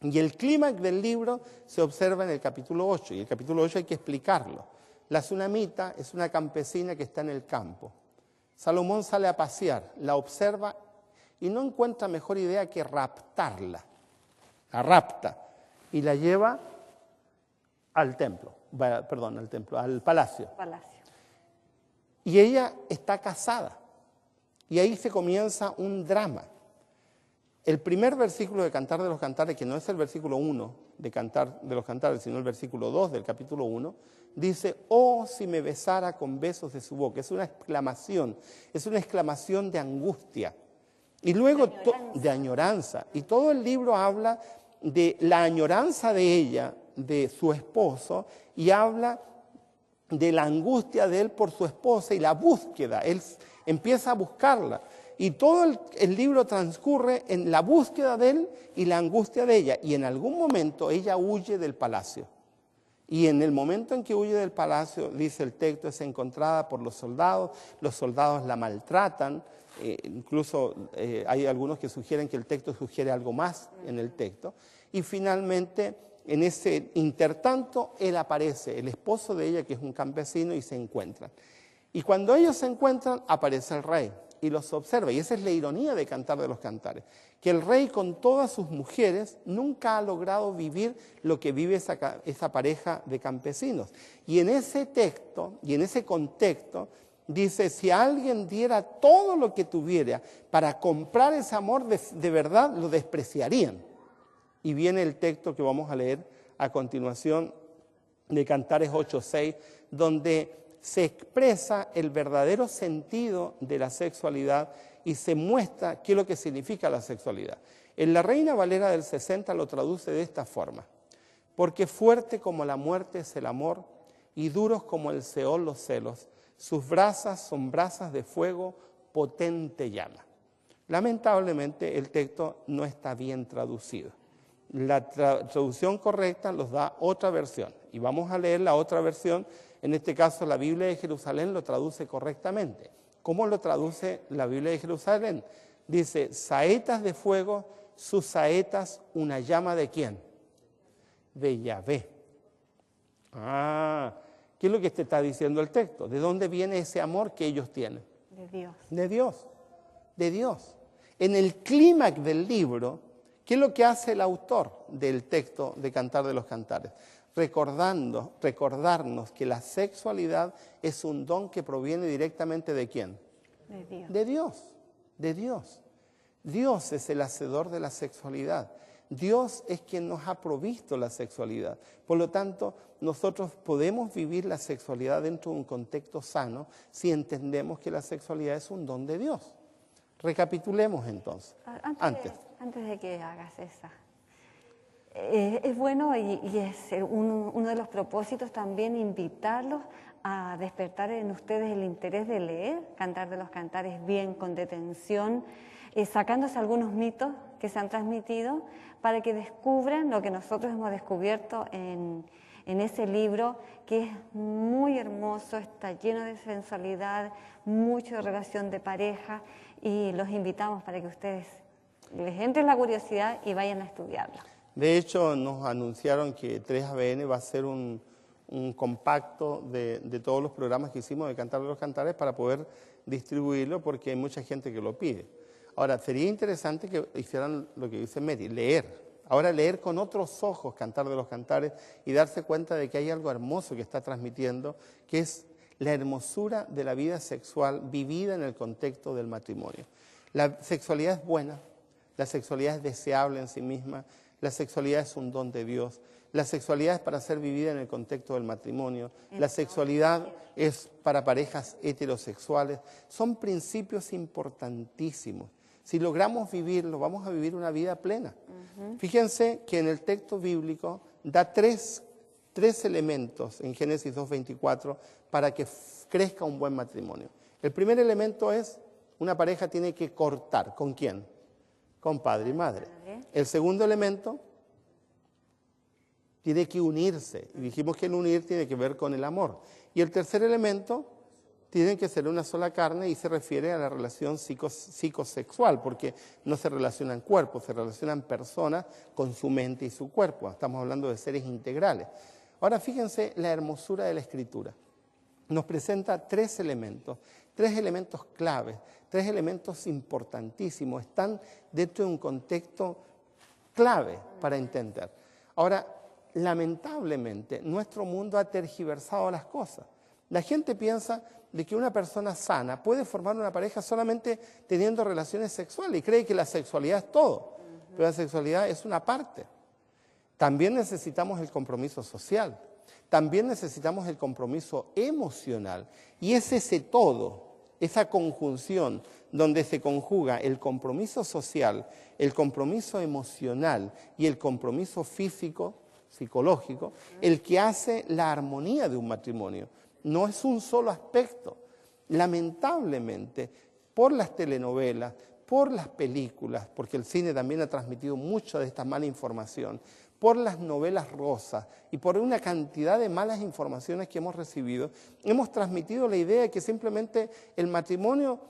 Y el clímax del libro se observa en el capítulo 8, y el capítulo 8 hay que explicarlo. La Tsunamita es una campesina que está en el campo. Salomón sale a pasear, la observa y no encuentra mejor idea que raptarla. La rapta y la lleva al templo, al palacio. Y ella está casada. Y ahí se comienza un drama. El primer versículo de Cantar de los Cantares, que no es el versículo 1 de Cantar de los Cantares, sino el versículo 2 del capítulo 1, dice, oh, si me besara con besos de su boca. Es una exclamación de angustia. Y luego de añoranza. Y todo el libro habla de la añoranza de ella, de su esposo, y habla de la angustia de él por su esposa y la búsqueda. Él empieza a buscarla. Y todo el libro transcurre en la búsqueda de él y la angustia de ella. Y en algún momento ella huye del palacio. Y en el momento en que huye del palacio, dice el texto, es encontrada por los soldados la maltratan, incluso hay algunos que sugieren que el texto sugiere algo más en el texto. Y finalmente, en ese intertanto, él aparece, el esposo de ella, que es un campesino, y se encuentran. Y cuando ellos se encuentran, aparece el rey y los observa. Y esa es la ironía de Cantar de los Cantares, que el rey con todas sus mujeres nunca ha logrado vivir lo que vive esa pareja de campesinos. Y en ese texto, y en ese contexto, dice, si alguien diera todo lo que tuviera para comprar ese amor, de verdad lo despreciarían. Y viene el texto que vamos a leer a continuación de Cantares 8:6, donde se expresa el verdadero sentido de la sexualidad y se muestra qué es lo que significa la sexualidad. En la Reina Valera del 60 lo traduce de esta forma: porque fuerte como la muerte es el amor y duros como el Seol los celos, sus brasas son brasas de fuego, potente llama. Lamentablemente el texto no está bien traducido. La traducción correcta nos da otra versión y vamos a leer la otra versión. En este caso, la Biblia de Jerusalén lo traduce correctamente. ¿Cómo lo traduce la Biblia de Jerusalén? Dice, saetas de fuego, sus saetas, una llama ¿de quién? De Yahvé. ¿Qué es lo que te está diciendo el texto? ¿De dónde viene ese amor que ellos tienen? De Dios. De Dios. De Dios. En el clímax del libro, ¿qué es lo que hace el autor del texto de Cantar de los Cantares? Recordarnos que la sexualidad es un don que proviene directamente ¿de quién? De Dios. De Dios, de Dios. Dios es el hacedor de la sexualidad. Dios es quien nos ha provisto la sexualidad. Por lo tanto, nosotros podemos vivir la sexualidad dentro de un contexto sano si entendemos que la sexualidad es un don de Dios. Recapitulemos entonces. Antes de que hagas esa. Es bueno y es uno de los propósitos también invitarlos a despertar en ustedes el interés de leer, Cantar de los Cantares bien, con detención, sacándose algunos mitos que se han transmitido para que descubran lo que nosotros hemos descubierto en ese libro, que es muy hermoso, está lleno de sensualidad, mucho de relación de pareja, y los invitamos para que ustedes les entre la curiosidad y vayan a estudiarlo. De hecho, nos anunciaron que 3ABN va a hacer un compacto de todos los programas que hicimos de Cantar de los Cantares para poder distribuirlo, porque hay mucha gente que lo pide. Ahora, sería interesante que hicieran lo que dice Mary, leer. Ahora leer con otros ojos Cantar de los Cantares y darse cuenta de que hay algo hermoso que está transmitiendo, que es la hermosura de la vida sexual vivida en el contexto del matrimonio. La sexualidad es buena, la sexualidad es deseable en sí misma, la sexualidad es un don de Dios, la sexualidad es para ser vivida en el contexto del matrimonio, la sexualidad es para parejas heterosexuales, son principios importantísimos. Si logramos vivirlo, vamos a vivir una vida plena. Fíjense que en el texto bíblico da tres elementos en Génesis 2:24 para que crezca un buen matrimonio. El primer elemento es, una pareja tiene que cortar. ¿Con quién? Con padre y madre. El segundo elemento, tiene que unirse. Y dijimos que el unir tiene que ver con el amor. Y el tercer elemento, tienen que ser una sola carne y se refiere a la relación psicosexual, porque no se relacionan cuerpos, se relacionan personas con su mente y su cuerpo. Estamos hablando de seres integrales. Ahora fíjense la hermosura de la Escritura. Nos presenta tres elementos claves, tres elementos importantísimos. Están dentro de un contexto clave para entender. Ahora, lamentablemente, nuestro mundo ha tergiversado las cosas. La gente piensa de que una persona sana puede formar una pareja solamente teniendo relaciones sexuales y cree que la sexualidad es todo, pero la sexualidad es una parte. También necesitamos el compromiso social, también necesitamos el compromiso emocional y es ese todo, esa conjunción donde se conjuga el compromiso social, el compromiso emocional y el compromiso físico, psicológico, el que hace la armonía de un matrimonio. No es un solo aspecto. Lamentablemente, por las telenovelas, por las películas, porque el cine también ha transmitido mucha de esta mala información, por las novelas rosas y por una cantidad de malas informaciones que hemos recibido, hemos transmitido la idea de que simplemente el matrimonio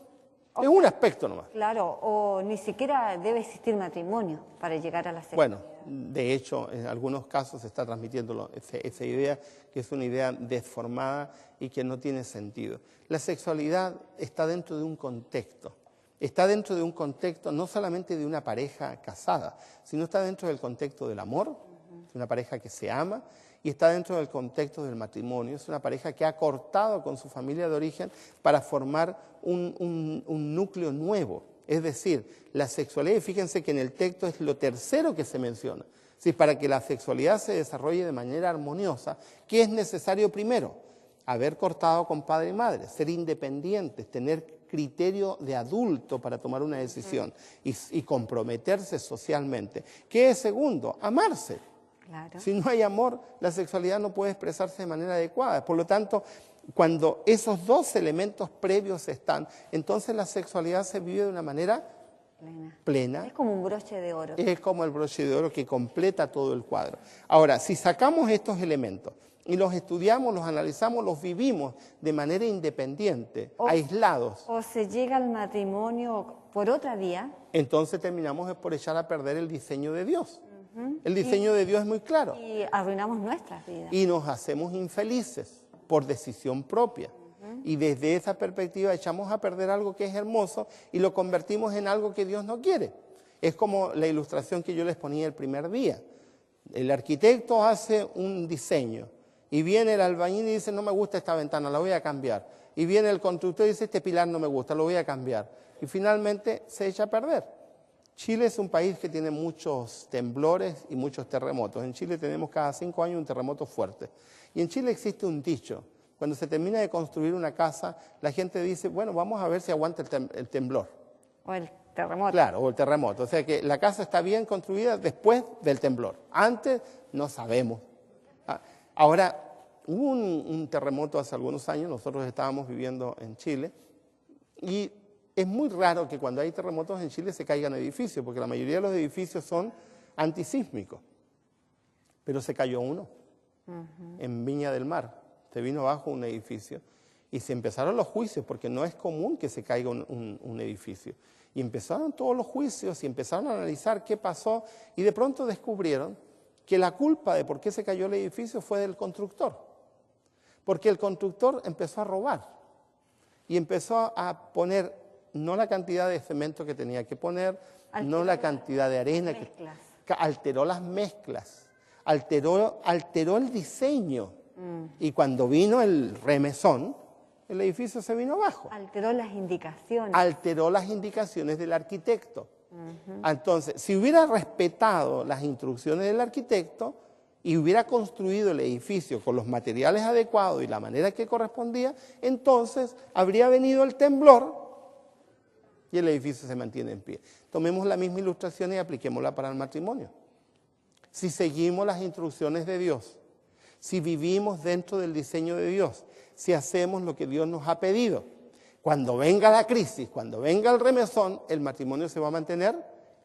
es un aspecto nomás. Claro, o ni siquiera debe existir matrimonio para llegar a la sexualidad. Bueno, de hecho, en algunos casos se está transmitiendo esa idea, que es una idea deformada y que no tiene sentido. La sexualidad está dentro de un contexto. Está dentro de un contexto no solamente de una pareja casada, sino está dentro del contexto del amor, de una pareja que se ama, y está dentro del contexto del matrimonio. Es una pareja que ha cortado con su familia de origen para formar un núcleo nuevo. Es decir, la sexualidad, y fíjense que en el texto es lo tercero que se menciona. Si para que la sexualidad se desarrolle de manera armoniosa, ¿qué es necesario primero? Haber cortado con padre y madre, ser independientes, tener criterio de adulto para tomar una decisión y comprometerse socialmente. ¿Qué es segundo? Amarse. Claro. Si no hay amor, la sexualidad no puede expresarse de manera adecuada. Por lo tanto, cuando esos dos elementos previos están, entonces la sexualidad se vive de una manera plena. Es como un broche de oro. Es como el broche de oro que completa todo el cuadro. Ahora, si sacamos estos elementos y los estudiamos, los analizamos, los vivimos de manera independiente, aislados, O se llega al matrimonio por otra vía. entonces terminamos por echar a perder el diseño de Dios. El diseño de Dios es muy claro. Y arruinamos nuestras vidas. Y nos hacemos infelices por decisión propia. Y desde esa perspectiva echamos a perder algo que es hermoso y lo convertimos en algo que Dios no quiere. Es como la ilustración que yo les ponía el primer día. El arquitecto hace un diseño y viene el albañil y dice, no me gusta esta ventana, la voy a cambiar. Y viene el constructor y dice, este pilar no me gusta, lo voy a cambiar. Y finalmente se echa a perder. Chile es un país que tiene muchos temblores y muchos terremotos. En Chile tenemos cada 5 años un terremoto fuerte. Y en Chile existe un dicho. Cuando se termina de construir una casa, la gente dice, bueno, vamos a ver si aguanta el temblor. O el terremoto. Claro, o el terremoto. O sea que la casa está bien construida después del temblor. Antes no sabemos. Ahora, hubo un terremoto hace algunos años, nosotros estábamos viviendo en Chile, y es muy raro que cuando hay terremotos en Chile se caigan edificios, porque la mayoría de los edificios son antisísmicos. Pero se cayó uno, en Viña del Mar. Se vino abajo un edificio y se empezaron los juicios, porque no es común que se caiga un edificio. Y empezaron todos los juicios y empezaron a analizar qué pasó y de pronto descubrieron que la culpa de por qué se cayó el edificio fue del constructor. Porque el constructor empezó a robar y empezó a poner no la cantidad de cemento que tenía que poner, no la cantidad de arena, que alteró las mezclas, alteró el diseño. Y cuando vino el remesón, el edificio se vino abajo. Alteró las indicaciones. Alteró las indicaciones del arquitecto. Entonces, si hubiera respetado las instrucciones del arquitecto y hubiera construido el edificio con los materiales adecuados y la manera que correspondía, entonces habría venido el temblor y el edificio se mantiene en pie. Tomemos la misma ilustración y apliquémosla para el matrimonio. Si seguimos las instrucciones de Dios, si vivimos dentro del diseño de Dios, si hacemos lo que Dios nos ha pedido, cuando venga la crisis, cuando venga el remesón, el matrimonio se va a mantener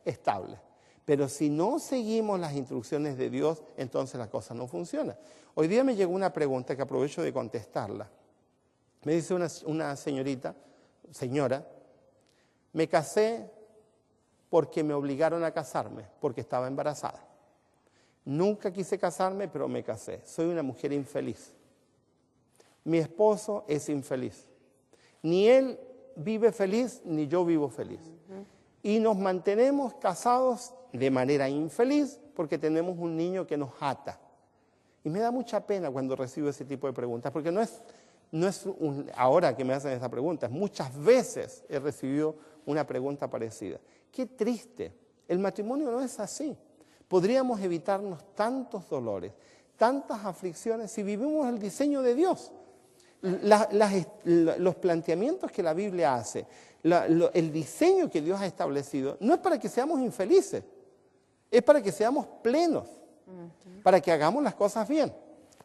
estable. Pero si no seguimos las instrucciones de Dios, entonces la cosa no funciona. Hoy día me llegó una pregunta que aprovecho de contestarla. Me dice una señora, me casé porque me obligaron a casarme, porque estaba embarazada. Nunca quise casarme, pero me casé. Soy una mujer infeliz. Mi esposo es infeliz. Ni él vive feliz, ni yo vivo feliz. Y nos mantenemos casados de manera infeliz porque tenemos un niño que nos ata. Y me da mucha pena cuando recibo ese tipo de preguntas, porque no es ahora que me hacen esta pregunta, muchas veces he recibido una pregunta parecida. Qué triste, el matrimonio no es así. Podríamos evitarnos tantos dolores, tantas aflicciones si vivimos el diseño de Dios. Los planteamientos que la Biblia hace, el diseño que Dios ha establecido, no es para que seamos infelices, es para que seamos plenos, para que hagamos las cosas bien.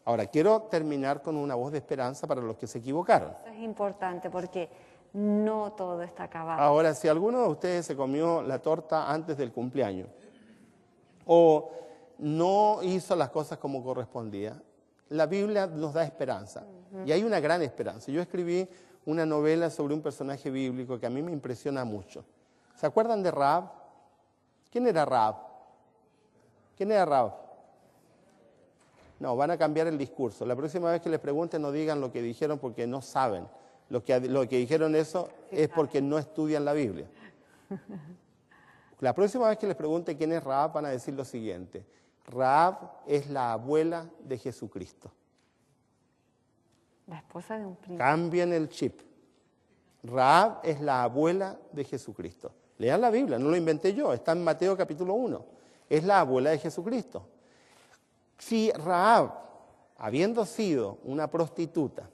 Ahora, quiero terminar con una voz de esperanza para los que se equivocaron. Eso es importante porque no todo está acabado. Ahora, si alguno de ustedes se comió la torta antes del cumpleaños o no hizo las cosas como correspondía, la Biblia nos da esperanza. Y hay una gran esperanza. Yo escribí una novela sobre un personaje bíblico que a mí me impresiona mucho. ¿Se acuerdan de Rahab? ¿Quién era Rahab? ¿Quién era Rahab? No, van a cambiar el discurso. La próxima vez que les pregunten no digan lo que dijeron porque no saben. Lo que dijeron eso es porque no estudian la Biblia. La próxima vez que les pregunten quién es Rahab van a decir lo siguiente. Rahab es la abuela de Jesucristo. La esposa de un príncipe. Cambien el chip. Rahab es la abuela de Jesucristo. Lean la Biblia, no lo inventé yo, está en Mateo capítulo 1. Es la abuela de Jesucristo. Si Rahab, habiendo sido una prostituta,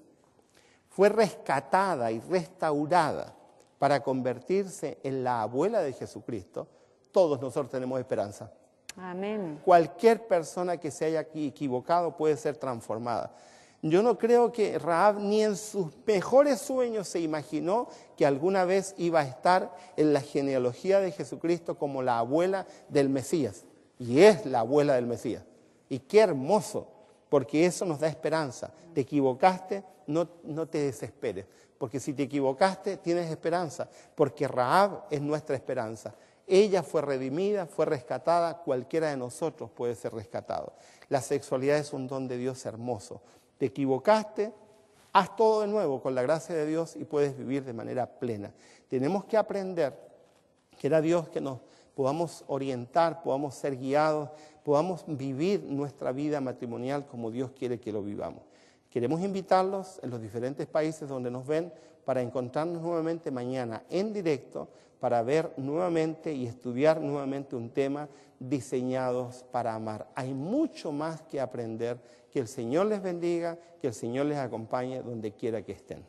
fue rescatada y restaurada para convertirse en la abuela de Jesucristo, todos nosotros tenemos esperanza. Amén. Cualquier persona que se haya equivocado puede ser transformada. Yo no creo que Rahab ni en sus mejores sueños se imaginó que alguna vez iba a estar en la genealogía de Jesucristo como la abuela del Mesías. Y es la abuela del Mesías. Y qué hermoso, porque eso nos da esperanza. Te equivocaste, no te desesperes. Porque si te equivocaste, tienes esperanza. Porque Rahab es nuestra esperanza. Ella fue redimida, fue rescatada, cualquiera de nosotros puede ser rescatado. La sexualidad es un don de Dios hermoso. Te equivocaste, haz todo de nuevo con la gracia de Dios y puedes vivir de manera plena. Tenemos que aprender que era Dios que nos podamos orientar, podamos ser guiados, podamos vivir nuestra vida matrimonial como Dios quiere que lo vivamos. Queremos invitarlos en los diferentes países donde nos ven para encontrarnos nuevamente mañana en directo para ver nuevamente y estudiar nuevamente un tema diseñados para amar. Hay mucho más que aprender. Que el Señor les bendiga, que el Señor les acompañe donde quiera que estén.